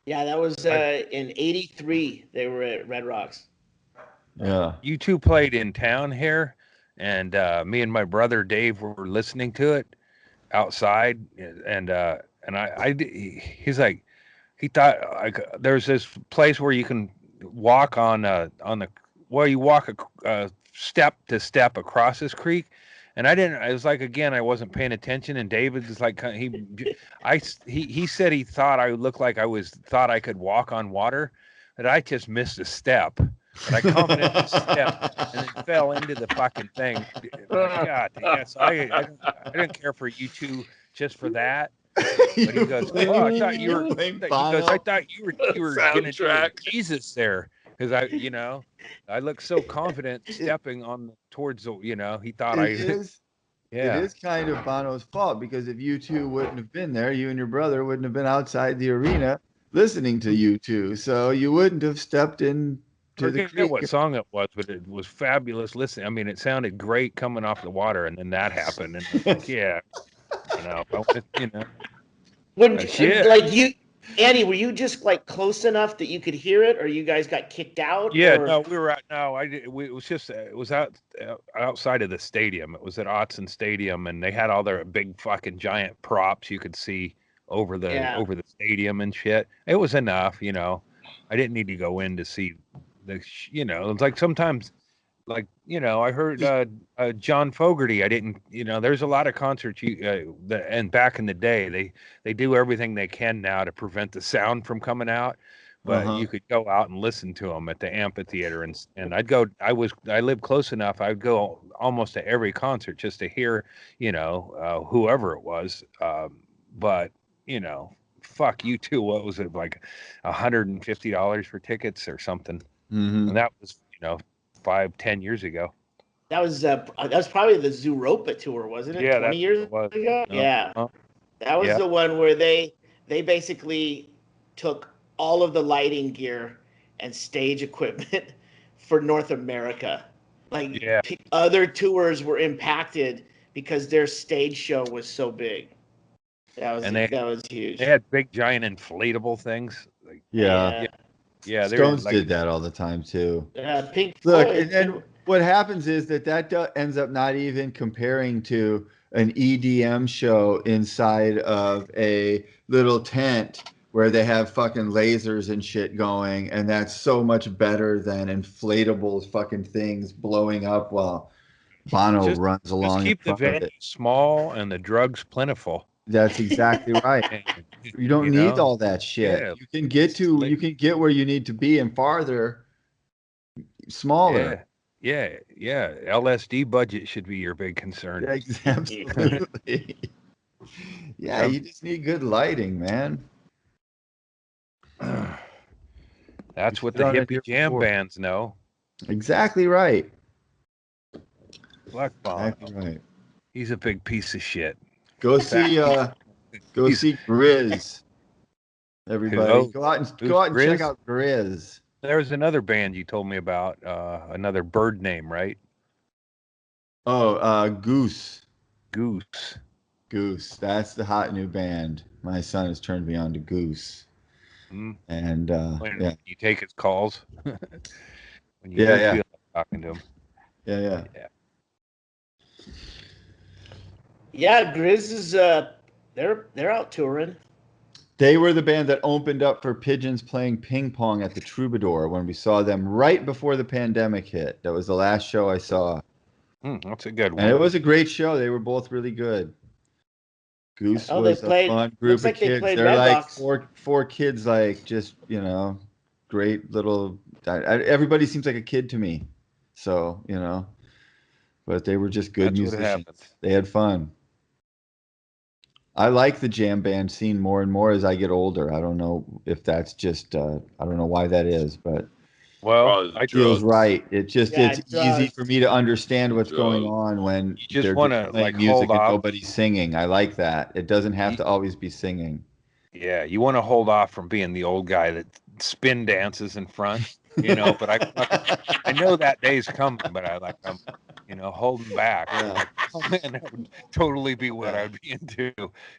Yeah, that was in '83. They were at Red Rocks. Yeah. U2 played in town here, and me and my brother Dave were listening to it outside, and he's like, he thought like there's this place where you can walk on the you walk step to step across this creek, and I didn't. It was like again I wasn't paying attention, and David was like he said he thought I looked like thought I could walk on water, but I just missed a step. But I confidently stepped and then fell into the fucking thing. God, yes, I didn't care for you two just for that. But he goes, "Oh, I thought you were." He goes, "I thought you were gonna do Jesus there." Because I look so confident stepping on towards the, he thought it is kind of Bono's fault, because if you two wouldn't have been there, you and your brother wouldn't have been outside the arena listening to you two, so you wouldn't have stepped in to the creek. What song it was, but it was fabulous listening. I mean, it sounded great coming off the water, and then that happened, and it's like, yeah, like you. Andy, were you just like close enough that you could hear it, or you guys got kicked out? Yeah, no, we were it was outside of the stadium. It was at Autzen Stadium, and they had all their big fucking giant props you could see over the stadium and shit. It was enough, I didn't need to go in to see it's like sometimes, like, I heard John Fogerty. I didn't, there's a lot of concerts and back in the day, they do everything they can now to prevent the sound from coming out, but you could go out and listen to them at the amphitheater, and I lived close enough. I'd go almost to every concert just to hear, whoever it was. But, fuck you too. What was it, like $150 for tickets or something? Mm-hmm. And that was, 5-10 years ago. That was probably the Zooropa tour, wasn't it? Yeah, 20 years ago. Yeah, that was the one where they basically took all of the lighting gear and stage equipment for North America. Like other tours were impacted because their stage show was so big. That was huge. They had big giant inflatable things. Like, yeah. Stones did that all the time too. Yeah, Pink Look, Floyd. and what happens is that ends up not even comparing to an EDM show inside of a little tent where they have fucking lasers and shit going, and that's so much better than inflatable fucking things blowing up while Bono runs along. Just keep the venue small and the drugs plentiful. That's exactly right. You don't need all that shit. Yeah. You can get where you need to be and farther, smaller. Yeah. LSD budget should be your big concern. Yeah, absolutely. Yeah, you just need good lighting, man. That's what the hippie jam bands know. Exactly right. Black Bomb. Exactly right. He's a big piece of shit. Go see Grizz. Everybody, go out and check out Grizz. There's another band you told me about, another bird name, right? Oh, Goose. Goose. That's the hot new band. My son has turned me on to Goose. And when you take his calls. When you feel like talking to him. Yeah. Yeah, Grizz is they're out touring. They were the band that opened up for Pigeons playing ping pong at the Troubadour when we saw them right before the pandemic hit. That was the last show I saw. That's a good one. And it was a great show. They were both really good. Goose was a fun group of kids. They're like four kids, like just, great little. Everybody seems like a kid to me. So, but they were just good musicians. They had fun. I like the jam band scene more and more as I get older. I don't know if that's just, I don't know why that is, but it feels right. It's easy for me to understand what's going on when you just want to like music and nobody's singing. I like that. It doesn't have to always be singing. Yeah, you want to hold off from being the old guy that spin dances in front, but I know that day's coming, but I'm holding back. Like, oh man, that would totally be what I'd be into,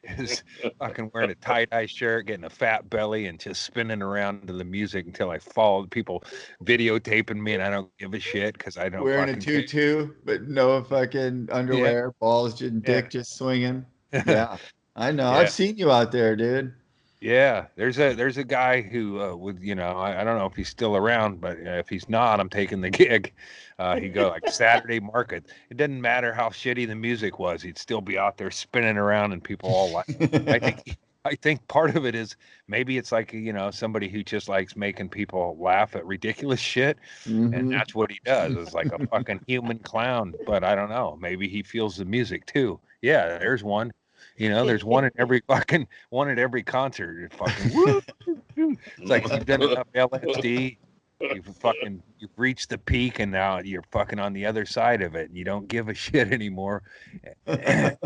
is fucking wearing a tie-dye shirt, getting a fat belly, and just spinning around to the music until I fall. People videotaping me, and I don't give a shit because I don't. Wearing a tutu, but no fucking underwear, balls and dick just swinging. Yeah, I know. Yeah. I've seen you out there, dude. Yeah, there's a guy who would, you know, I don't know if he's still around, but if he's not, I'm taking the gig. He go like Saturday market. It didn't matter how shitty the music was, he'd still be out there spinning around, and people all like. I think part of it is maybe it's like, you know, somebody who just likes making people laugh at ridiculous shit, and that's what he does. Is like a fucking human clown. But I don't know. Maybe he feels the music too. Yeah, there's one. You know, there's one at every concert. Fucking woo. It's like you've done enough LSD. You've reached the peak, and now you're fucking on the other side of it, and you don't give a shit anymore. That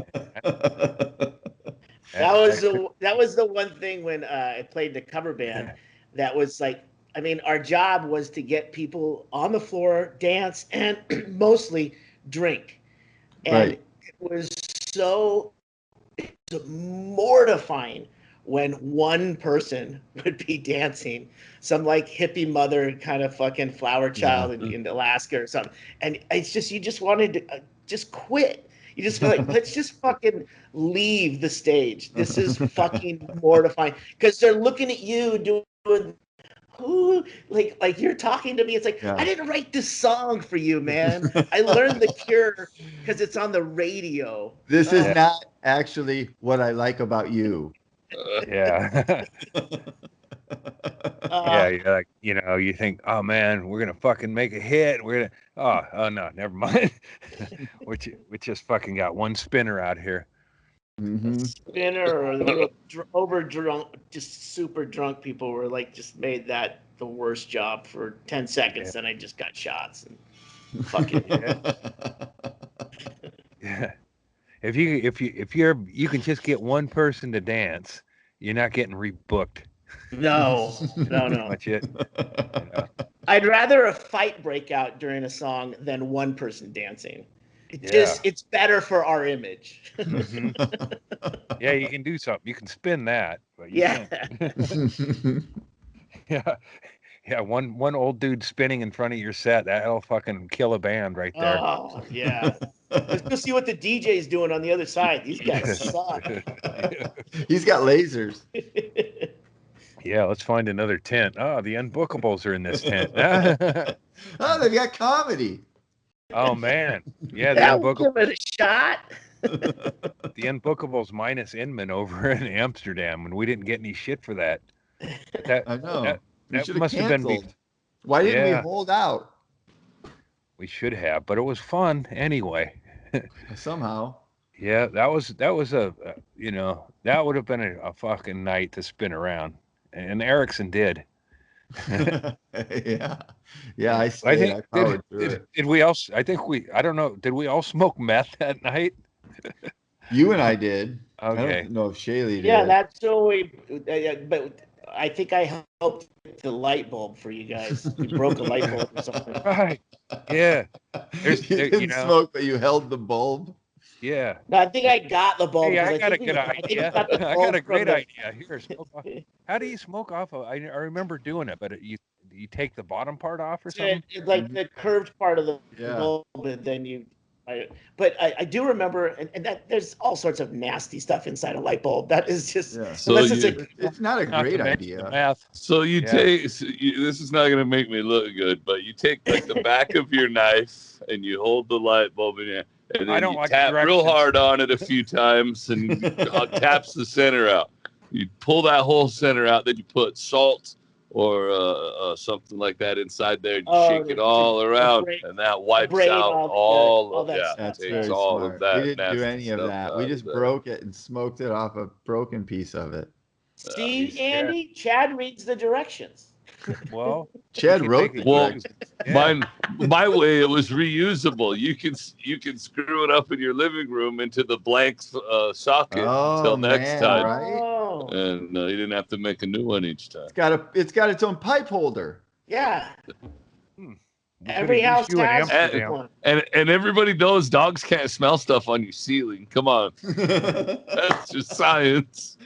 was the one thing when I played the cover band. That was like, I mean, our job was to get people on the floor, dance, and mostly drink. And it was so mortifying when one person would be dancing, some like hippie mother kind of fucking flower child in Alaska or something, and it's just, you just wanted to just quit. You just feel like, let's just fucking leave the stage. This is fucking mortifying, because they're looking at you doing who, like you're talking to me. It's like, I didn't write this song for you, man. I learned The Cure because it's on the radio. This is not actually what I like about you. Yeah. Yeah, you're like, you know, you think, oh man, we're gonna fucking make a hit. We're gonna, oh no, never mind. we just fucking got one spinner out here. Spinner or the over drunk, just super drunk people were like, just made that the worst job for 10 seconds. Then I just got shots and fucking yeah. If you can just get one person to dance, you're not getting rebooked. No. Much it. You know? I'd rather a fight break out during a song than one person dancing. It's better for our image. Yeah, you can do something. You can spin that, but you can't. Yeah. One old dude spinning in front of your set, that'll fucking kill a band right there. Oh yeah. Let's go see what the DJ's doing on the other side. These guys suck. He's got lasers. Yeah, let's find another tent. Oh, the Unbookables are in this tent. Oh, they've got comedy. Oh man, yeah, give it a shot. The Unbookables minus Inman over in Amsterdam, and we didn't get any shit for that. I know. That must have been. Why didn't we hold out? We should have, but it was fun anyway. Somehow. Yeah, that was a you know, that would have been a fucking night to spin around, and Erickson did. Yeah, I think did we all? I think I don't know. Did we all smoke meth that night? You and I did. Okay. I don't know if Shaylee did. Yeah, that's so we. But I think I helped the light bulb for you guys. We broke a light bulb or something. Right. Yeah. You didn't smoke, but you held the bulb. Yeah. No, I think I got the bulb. Hey, I got a good idea. I got a great idea. Here, smoke off. How do you smoke off of? I remember doing it, but you take the bottom part off or something? Like the curved part of the bulb, and then you. But I do remember, and that there's all sorts of nasty stuff inside a light bulb. That is just, so it's not a great idea. Math. So you take, this is not going to make me look good, but you take like the back of your knife and you hold the light bulb in your, and then you tap real hard on it a few times and taps the center out. You pull that whole center out, then you put salt or something like that inside there, and you shake it all around, and that wipes out all of that. That's takes all smart. Of that. We didn't do any of that. We just broke it and smoked it off a broken piece of it. See, Andy, Chad reads the directions. Well, Chad wrote the directions. My way, it was reusable. You can screw it up in your living room into the blank socket until next time. Right? And you didn't have to make a new one each time. It's got its own pipe holder. Yeah. Every house has one. And everybody knows dogs can't smell stuff on your ceiling. Come on. That's just science.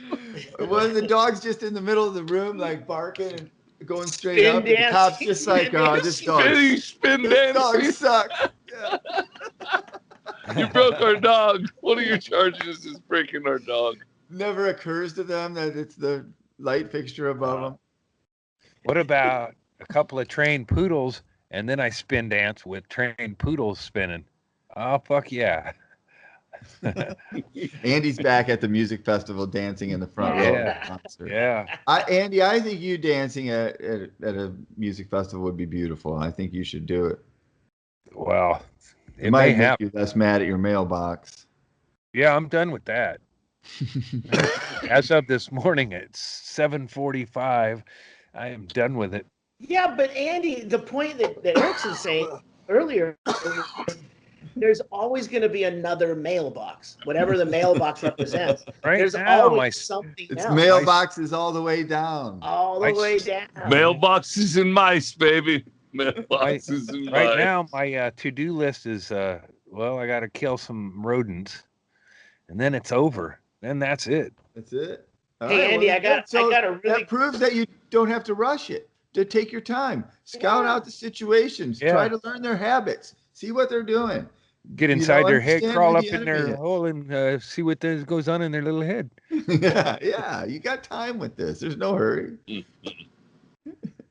Well, the dog's just in the middle of the room, like barking and going straight up. And the cop's just like, oh, this dog. Spin dancing. Dogs suck. Yeah. You broke our dog. What are your charges is breaking our dog? Never occurs to them that it's the light fixture above them. What about a couple of trained poodles, and then I spin dance with trained poodles spinning? Oh, fuck yeah. Andy's back at the music festival dancing in the front row of the concert. Yeah. Andy, I think you dancing at a music festival would be beautiful. I think you should do it. Well, it might make you less mad at your mailbox. Yeah, I'm done with that. As of this morning at 7:45, I am done with it. Yeah, but Andy, the point that Erickson was saying earlier, there's always going to be another mailbox, whatever the mailbox represents. Right there's now, always something else. Mailboxes all the way down. All the way down. Mailboxes and mice, baby. Mailboxes and mice. Right now, my to-do list is, well, I got to kill some rodents, and then it's over. Then that's it. That's it. All hey, right, Andy, well, I got a really... That proves that you don't have to rush it. To take your time. Scout out the situations. Try to learn their habits. See what they're doing. Get inside their head, crawl up in their hole, and see what goes on in their little head. yeah. You got time with this. There's no hurry.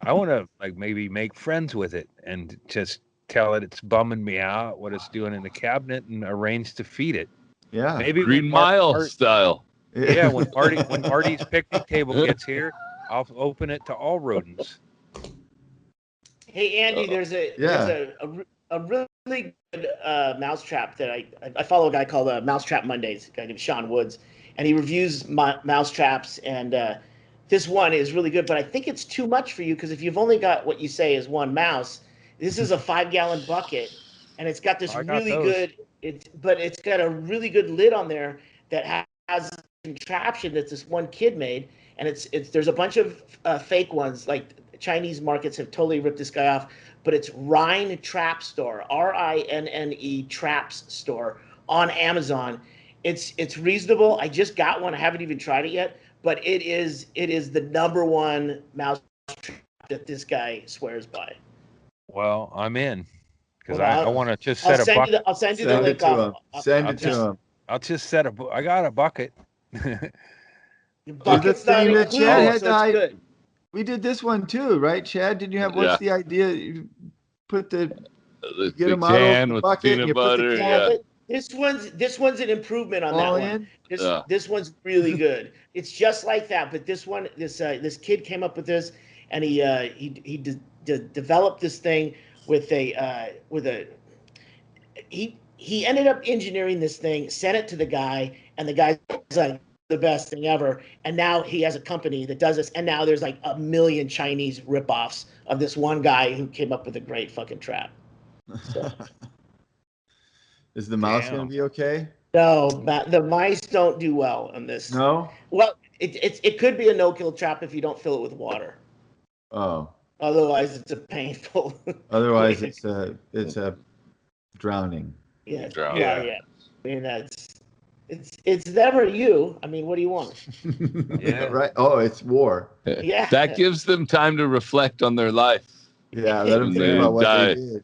I want to maybe make friends with it and just tell it it's bumming me out, what it's doing in the cabinet, and arrange to feed it. Yeah, maybe Green Mile style. Yeah, when Marty's picnic table gets here, I'll open it to all rodents. Hey Andy, there's a really good mousetrap that I follow a guy called Mousetrap Mondays, a guy named Sean Woods, and he reviews mousetraps, and this one is really good, but I think it's too much for you because if you've only got what you say is one mouse, this is a 5-gallon bucket, and it's got this it's got a really good lid on there that has a contraption that this one kid made, and there's a bunch of fake ones, like Chinese markets have totally ripped this guy off, but it's Rhine Trap Store, RINNE Traps Store on Amazon. It's reasonable. I just got one. I haven't even tried it yet, but it is the #1 mouse trap that this guy swears by. Well, I'm in because I want to just set a bucket. I'll send you the link off. Send it to him. I'll just set I got a bucket. The bucket's not included, so it's good. We did this one too, right, Chad? Did you have what's the idea? You put get them out of the bucket and you butter, put the This one's an improvement on that one. This one's really good. It's just like that, but this one, this kid came up with this, and he developed this thing with he ended up engineering this thing, sent it to the guy, and the guy's like, the best thing ever, and now he has a company that does this, and now there's like 1 million Chinese ripoffs of this one guy who came up with a great fucking trap. So. Is the mouse going to be okay? No, the mice don't do well on this. No? Well, it could be a no-kill trap if you don't fill it with water. Oh. Otherwise, it's a painful. Otherwise, it's a drowning. Yeah. I mean, it's never you. I mean, what do you want? Yeah. Right. Oh, it's war. Yeah. That gives them time to reflect on their life. Yeah, let them think about what they did.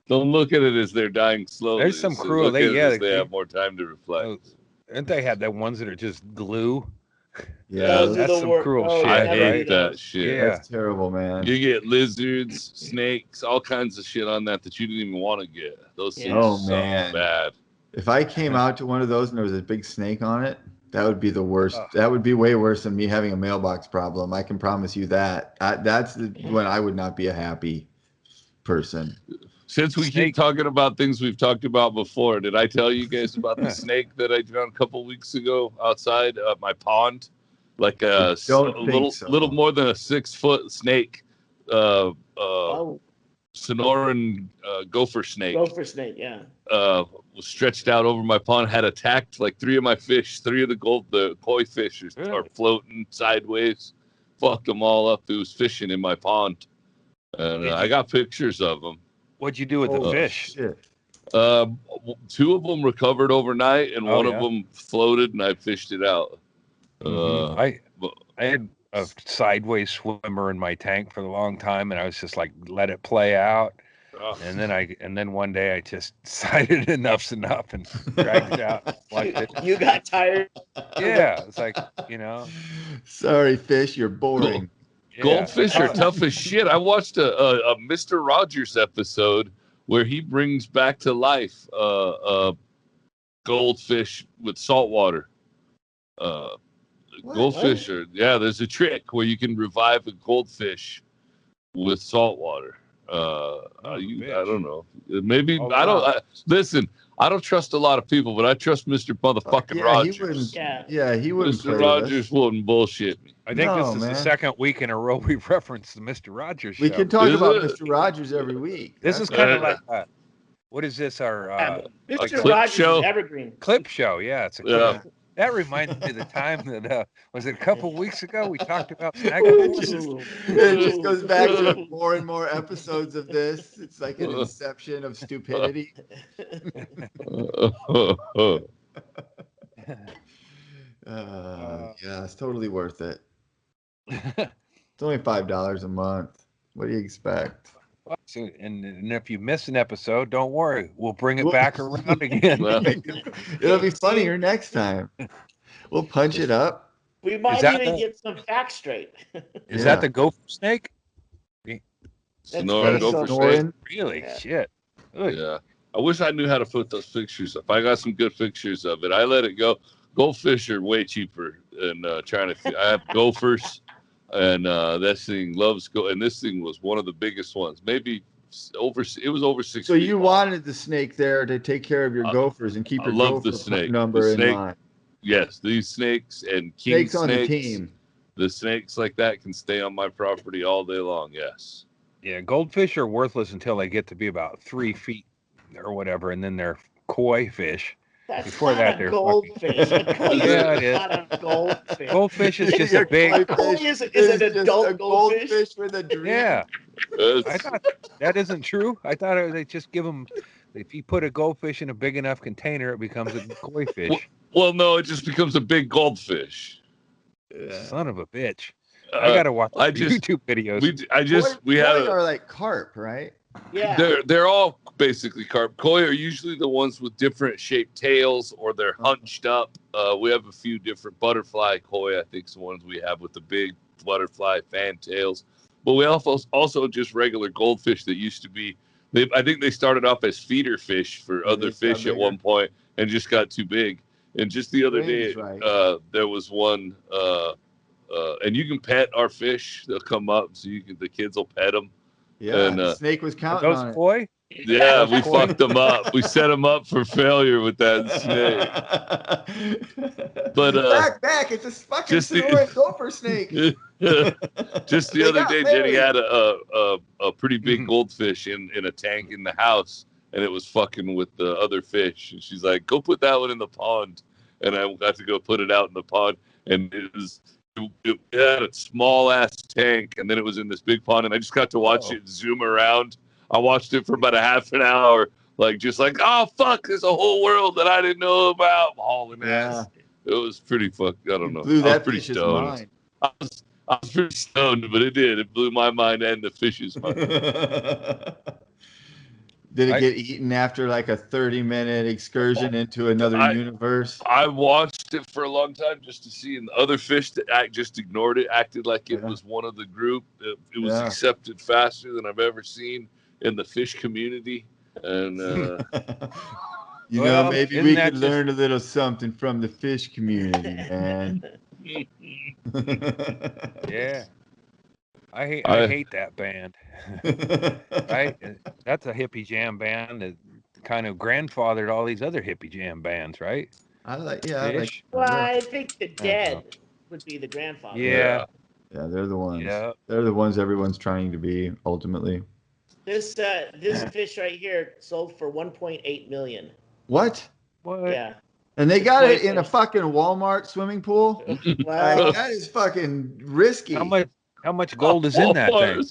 Don't look at it as they're dying slowly. There's some cruel. They have more time to reflect. And they have the ones that are just glue. Yeah, that's some cruel shit. I hate that shit. Yeah, that's terrible, man. You get lizards, snakes, all kinds of shit on that you didn't even want to get. Those things are so bad. If I came out to one of those and there was a big snake on it, that would be the worst. That would be way worse than me having a mailbox problem. I can promise you that. That's when I would not be a happy person. Since we keep talking about things we've talked about before, did I tell you guys about the snake that I found a couple weeks ago outside my pond? Like a little more than a 6-foot snake. Sonoran gopher snake. Gopher snake, yeah. Was stretched out over my pond, had attacked like 3 of my fish. 3 of the koi fish are floating sideways. Fucked them all up. It was fishing in my pond. And I got pictures of them. What'd you do with the fish? Shit. 2 of them recovered overnight, and one of them floated, and I fished it out. I had a sideways swimmer in my tank for a long time, and I was just like, let it play out. And then one day I just decided enough's enough and dragged it out. You got tired. Yeah, it's like, Sorry, fish, you're boring. Goldfish are tough as shit. I watched a Mr. Rogers episode where he brings back to life goldfish with salt water. Goldfish are there's a trick where you can revive a goldfish with salt water. I don't know. Maybe listen. I don't trust a lot of people, but I trust Mr. Motherfucking Rogers. He wouldn't. Mr. Rogers wouldn't bullshit me. I think this is the second week in a row we've referenced the Mr. Rogers show. We can talk about Mr. Rogers every week. This is kind of like what is this? Our Mr. Rogers show? Evergreen clip show. Yeah, it's a clip. That reminds me of the time that was it a couple weeks ago we talked about snagging. It just goes back to more and more episodes of this. It's like an inception of stupidity. It's totally worth it. It's only $5 a month. What do you expect? So, and if you miss an episode, don't worry. We'll bring it back around again. It'll be funnier next time. We'll punch it up. We might even get some facts straight. Is that the gopher snake? Gopher snake. Really? Yeah. Shit. Good. Yeah. I wish I knew how to put those pictures up. I got some good pictures of it. I let it go. Goldfish are way cheaper than trying to. I have gophers. And this thing loves and this thing was one of the biggest ones. Maybe it was over 6 So you wanted the snake there to take care of your gophers and keep your gopher number in mind. Yes, these snakes and king snakes on the team. The snakes like that can stay on my property all day long. Yes. Yeah, goldfish are worthless until they get to be about 3 feet or whatever, and then they're koi fish. That's Before not that, a they're goldfish. Yeah, it is. Not a goldfish. Goldfish is just a big. Is it an adult goldfish with a dream? Yeah. I thought that isn't true. I thought they just give them. If you put a goldfish in a big enough container, it becomes a koi fish. Well, no, it just becomes a big goldfish. Son of a bitch! I gotta watch YouTube videos. We are like carp, right? Yeah, they're all basically carp. Koi are usually the ones with different shaped tails, or they're hunched up. We have a few different butterfly koi. I think the ones we have with the big butterfly fan tails. But we also just regular goldfish that used to be. I think they started off as feeder fish for other fish at one point, and just got too big. And just the other day, there was one, and you can pet our fish. They'll come up, so the kids will pet them. Yeah, and the snake was counting on it. Koi? Yeah, we fucked them up. We set them up for failure with that snake. But back! It's a fucking snoring gopher snake. Just the other day, Jenny had a pretty big goldfish in a tank in the house, and it was fucking with the other fish. And she's like, "Go put that one in the pond," and I got to go put it out in the pond, and it had a small ass tank, and then it was in this big pond, and I just got to watch it zoom around. I watched it for about a half an hour, oh fuck, there's a whole world that I didn't know about. Hauling ass. It was pretty fucked. I don't know. Blew that pretty fish's stoned. mind. I was pretty stoned, but it did. It blew my mind and the fish's mind. Did it get eaten after like a 30-minute excursion into another universe? I watched it for a long time just to see, and the other fish that just ignored it, acted like it was one of the group. It was accepted faster than I've ever seen in the fish community. And maybe we could learn a little something from the fish community, man. Yeah. I hate that band. That's a hippie jam band that kind of grandfathered all these other hippie jam bands, right? Well, I think the Dead would be the grandfather. Yeah, they're the ones. Yeah. They're the ones everyone's trying to be ultimately. This fish right here sold for $1.8 million. What? Yeah. And they got it in a fucking Walmart swimming pool? Wow. That is fucking risky. How much gold is in that thing?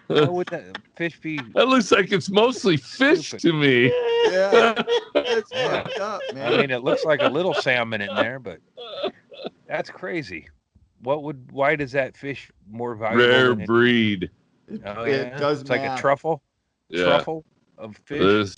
How would that fish be? That looks like it's mostly fish to me. Yeah, it's fucked up, man. I mean, it looks like a little salmon in there, but that's crazy. why does that fish more valuable Rare than breed? It does It's like a math. truffle. Yeah. Truffle of fish.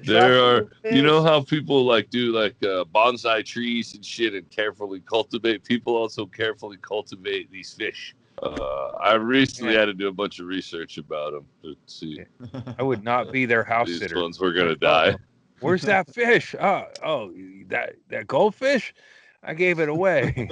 There are, you know how people like do like bonsai trees and shit and carefully cultivate. People also carefully cultivate these fish. I recently had to do a bunch of research about them to see. I would not be their house These sitter. ones were gonna die. Where's that fish? Oh, that goldfish? I gave it away.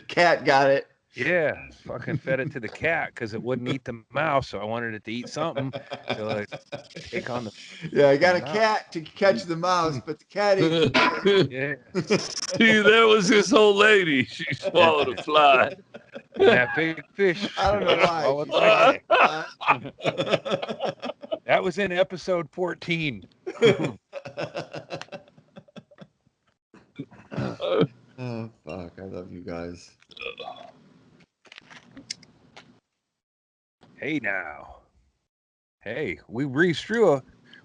Cat got it. Yeah, fucking fed it to the cat because it wouldn't eat the mouse, so I wanted it to eat something to like take on the. Yeah, I got a cat to catch the mouse, but the cat ate. Yeah. See, there was this old lady. She swallowed a fly. And that big fish. I don't know why. swallowed my cat. That was in episode 14. Oh fuck! I love you guys. Hey now. Hey, we breezed through.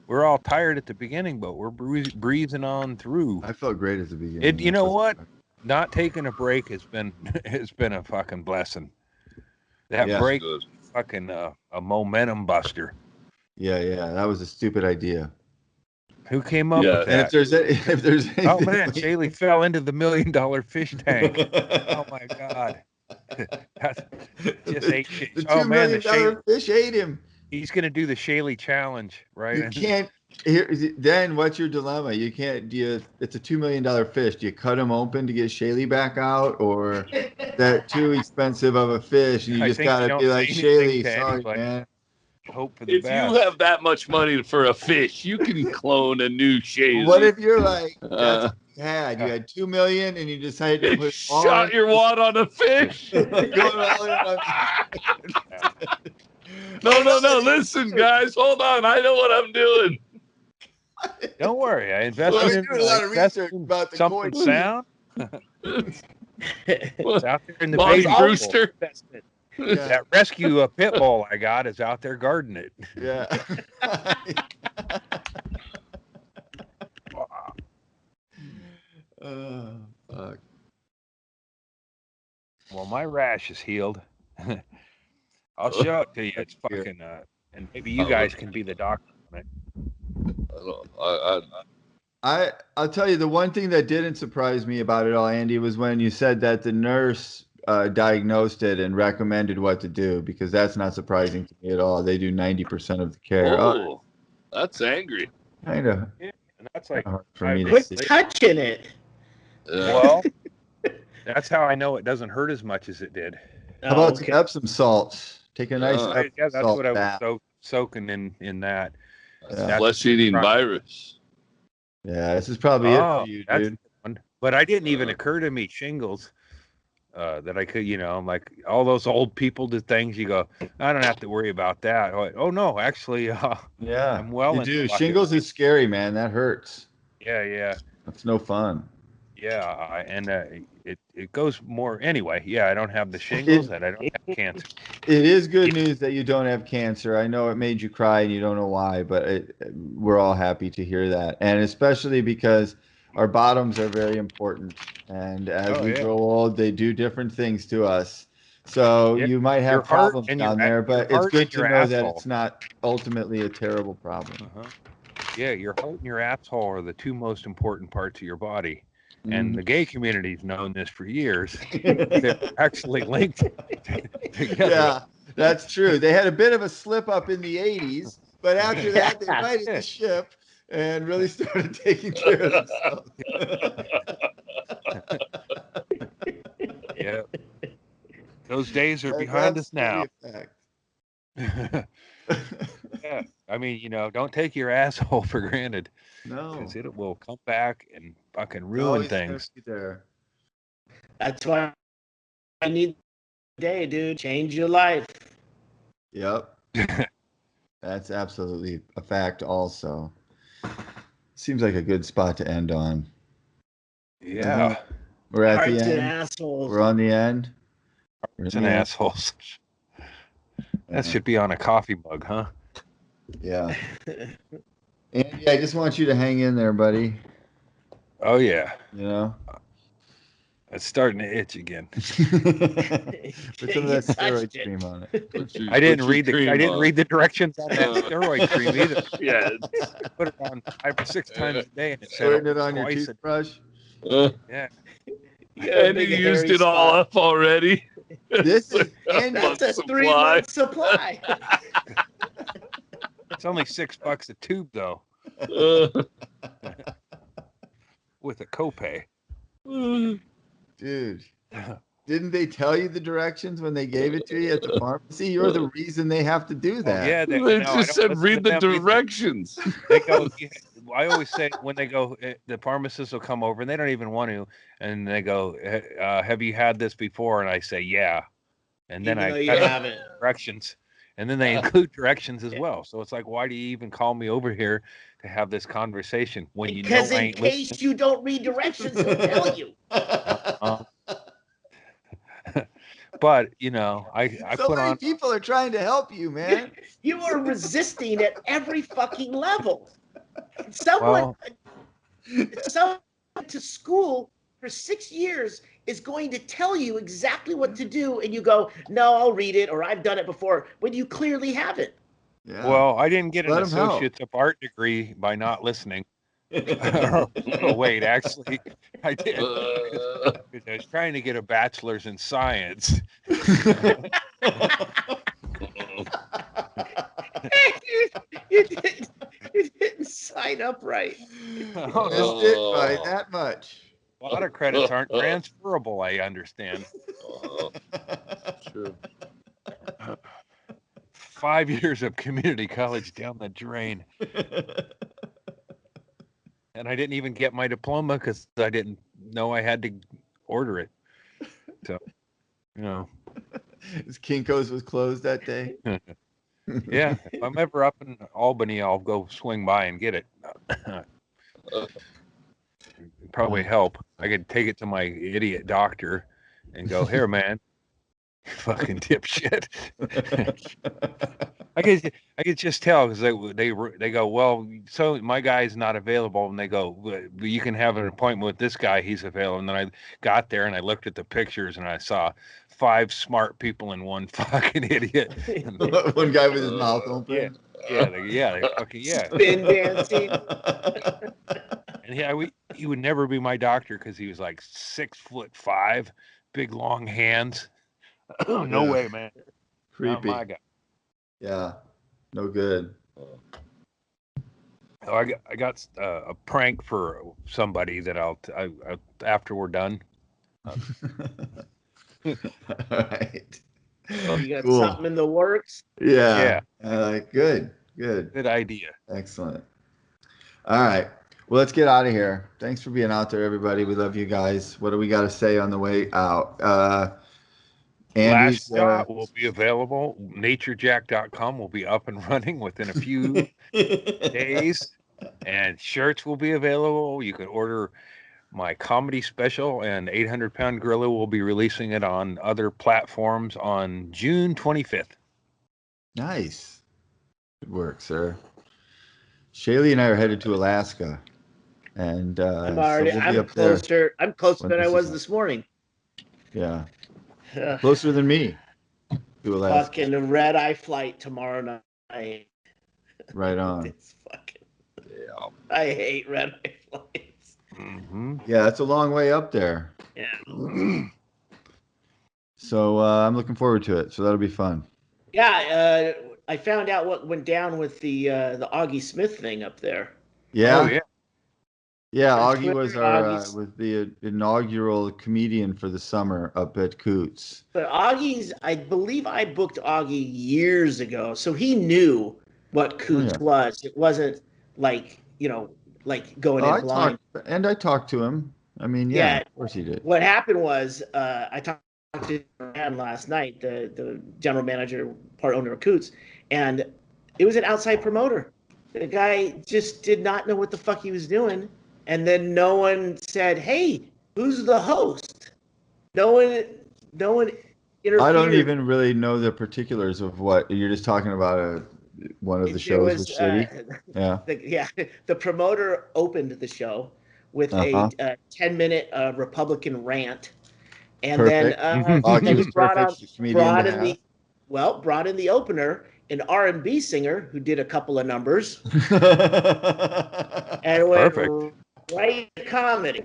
We're all tired at the beginning, but we're breezing on through. I felt great at the beginning. You know what? Not taking a break has been a fucking blessing. That break is fucking a momentum buster. Yeah, that was a stupid idea. Who came up with that? And if there's anything, oh man, Shaylee fell into the $1 million fish tank. Oh my god, just ate shit. The $2 million fish ate him. He's gonna do the Shaylee challenge, right? You can't. Then what's your dilemma? You can't. It's a $2 million fish. Do you cut him open to get Shaylee back out, or that too expensive of a fish? And you just gotta be like, Shaylee, sorry, man. Hope for the best. If you have that much money for a fish, you can clone a new Shaylee. What if you're like, that's what you had $2 million and you decided to put shot your wad on a fish? No. Listen, guys, hold on. I know what I'm doing. Don't worry. I invested in a lot of research about the something coin. sound. It's out there in the Bobby Brewster. Yeah. That rescue pit bull I got is out there guarding it. Yeah. Fuck. Well, my rash is healed. I'll show it to you. It's fucking and maybe you guys can be the doctor on it. I'll tell you, the one thing that didn't surprise me about it all, Andy, was when you said that the nurse diagnosed it and recommended what to do, because that's not surprising to me at all. They do 90% of the care. Oh, that's angry. Kind of. Yeah, and that's like hard for me to quit see. touching it. Well, that's how I know it doesn't hurt as much as it did. How about some Epsom salts? Take a nice Epsom that's salt what I bath. was soaking in that. Yeah. Flesh-eating virus. Yeah, this is probably it for you, dude. But I didn't even occur to me shingles. That I could, I'm like all those old people did things. You go, I don't have to worry about that. Oh no, actually, yeah, I'm well. You do. Shingles is scary, man. That hurts. Yeah. That's no fun. Yeah, and it goes more anyway. Yeah, I don't have the shingles and I don't have cancer. It is good news that you don't have cancer. I know it made you cry and you don't know why, but we're all happy to hear that, and especially because our bottoms are very important, and as we grow old, they do different things to us. So you might have problems down there, but it's good to know that it's not ultimately a terrible problem. Yeah, your heart and your asshole are the two most important parts of your body. And the gay community's known this for years. They're actually linked together. Yeah, that's true. They had a bit of a slip up in the 80s, but after that, they righted the ship and really started taking care of themselves. Yeah. Those days are behind us now. Yeah. I mean, don't take your asshole for granted. No. Because it will come back and fucking ruin things. There. That's why I need day, dude. Change your life. Yep. That's absolutely a fact also. Seems like a good spot to end on. Yeah. We're at Hearts the and end. assholes. We're on the end. Hearts and assholes. That should be on a coffee mug, huh? Yeah. Andy, I just want you to hang in there, buddy. Oh, yeah. It's starting to itch again. Put some of that steroid cream on it. I didn't read the directions on that steroid cream either. Yeah. Put it on 5 or 6 times a day, and it said Squirting it on your toothbrush. Yeah. And you used it all up already. This is that's a 3-month supply. It's only $6 a tube though. With a copay. Dude, didn't they tell you the directions when they gave it to you at the pharmacy? You're the reason they have to do that. Yeah, they just said read the directions. They go. I always say when they go, the pharmacist will come over and they don't even want to, and they go, "Have you had this before?" And I say, "Yeah," and then I have it. Directions, and then they include directions as well. So it's like, why do you even call me over here to have this conversation when because in case you don't read directions, he'll tell you. But I so put many on. People are trying to help you, man. You are resisting at every fucking level. Someone to school for 6 years is going to tell you exactly what to do, and you go, "No, I'll read it," or "I've done it before," when you clearly haven't. Yeah. Well, I didn't get an associate's of art degree by not listening. Oh, wait, actually, I did. I was trying to get a bachelor's in science. You didn't sign up right. Oh, missed it by that much. A lot of credits aren't transferable, I understand. True. 5 years of community college down the drain. And I didn't even get my diploma because I didn't know I had to order it. So, His Kinko's was closed that day. Yeah, if I'm ever up in Albany, I'll go swing by and get it. Probably help. I could take it to my idiot doctor and go, "Here, man, fucking dipshit." I could just tell because they go, "Well, so my guy's not available," and they go, "Well, you can have an appointment with this guy. He's available." And then I got there and I looked at the pictures and I saw 5 smart people and 1 fucking idiot. One guy with his mouth open. Yeah, fucking Spin dancing. And he would never be my doctor because he was like 6'5", big long hands. No way, man. Creepy. Not my guy. Yeah, no good. Oh, I got a prank for somebody that I'll after we're done. All right. You got something in the works? Yeah. Good idea. Excellent. All right. Well, let's get out of here. Thanks for being out there, everybody. We love you guys. What do we got to say on the way out? Last shot will be available. NatureJack.com will be up and running within a few days, and shirts will be available. You can order my comedy special, and 800-Pound Gorilla will be releasing it on other platforms on June 25th. Nice. Good work, sir. Shaylee and I are headed to Alaska, and I'm closer. I'm closer than I was this morning. Yeah. Closer than me to Alaska. Fucking red-eye flight tomorrow night. Right on. I hate red-eye flights. Mm-hmm. Yeah, it's a long way up there. Yeah. So I'm looking forward to it. So that'll be fun. Yeah, I found out what went down with the Augie Smith thing up there. Yeah. Oh, yeah. Yeah, Augie was was the inaugural comedian for the summer up at Coots. But I believe I booked Augie years ago, so he knew what Coots was. It wasn't like going in blind. I talked to him. I mean, yeah, of course he did. What happened was I talked to Dan last night, the general manager, part owner of Coots, and it was an outside promoter. The guy just did not know what the fuck he was doing. And then no one said, "Hey, who's the host?" No one interfered. I don't even really know the particulars of what you're just talking about. One of the shows, which city? The promoter opened the show with a 10-minute Republican rant And then Augie was perfect. brought in the opener, an R&B singer who did a couple of numbers. And went right to comedy.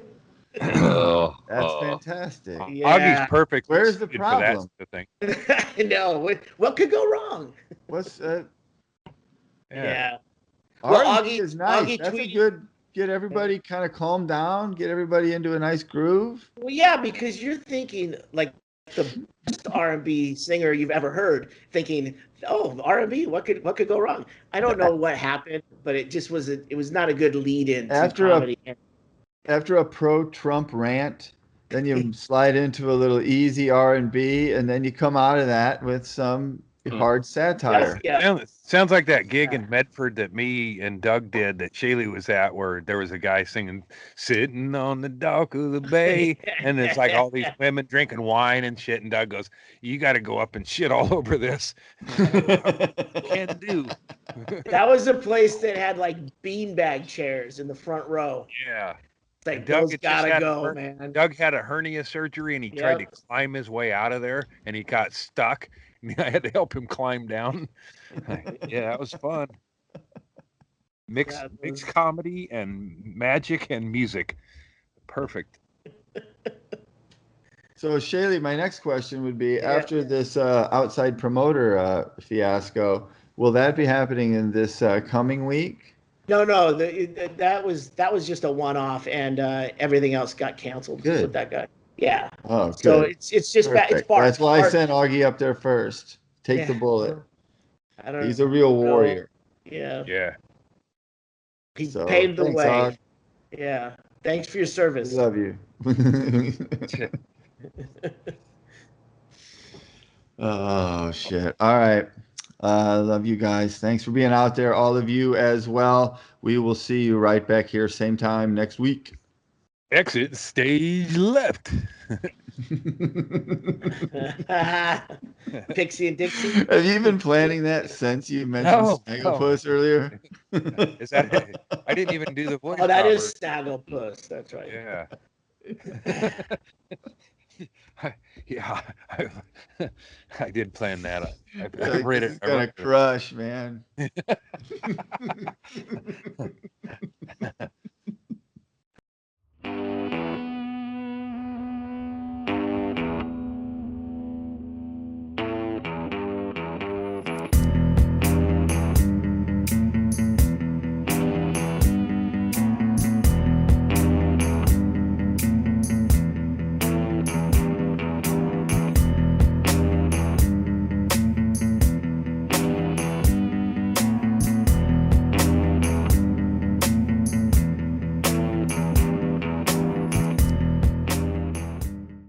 That's fantastic. Yeah. Augie's perfect. Where's the problem? For that I know. What could go wrong? What's Yeah. Well, Augie is nice. That's a good. Get everybody kind of calm down. Get everybody into a nice groove. Well, yeah, because you're thinking like the best R&B singer you've ever heard, thinking, "Oh, R&B, what could go wrong?" I don't know what happened, but it just was not a good lead in to comedy. After a pro-Trump rant, then you slide into a little easy R&B, and then you come out of that with some hard satire. Sounds like that gig in Medford that me and Doug did that Shaylee was at, where there was a guy singing "Sitting on the Dock of the Bay," and it's like all these women drinking wine and shit, and Doug goes, "You got to go up and shit all over this." Can do. That was a place that had like beanbag chairs in the front row. Yeah. Like, those gotta go, man. Doug had a hernia surgery, and he tried to climb his way out of there, and he got stuck. And I had to help him climb down. Yeah, that was fun. Mixed comedy and magic and music. Perfect. So, Shaylee, my next question would be, after this outside promoter fiasco, will that be happening in this coming week? No, that was just a one-off, and everything else got canceled with that guy. Yeah. Oh, good. So it's just bad. It's part. That's why I sent Augie up there first. Take the bullet. He's a real warrior. Yeah. Yeah. He paved the way. Og. Yeah. Thanks for your service. We love you. Oh, shit. All right. Love you guys. Thanks for being out there, all of you as well. We will see you right back here, same time next week. Exit stage left. Pixie and Dixie. Have you been planning that since you mentioned Snagglepuss earlier? Is that? I didn't even do the voice. Oh, that is Snagglepuss. That's right. Yeah. I did plan that. I read it. It's gonna crush, man.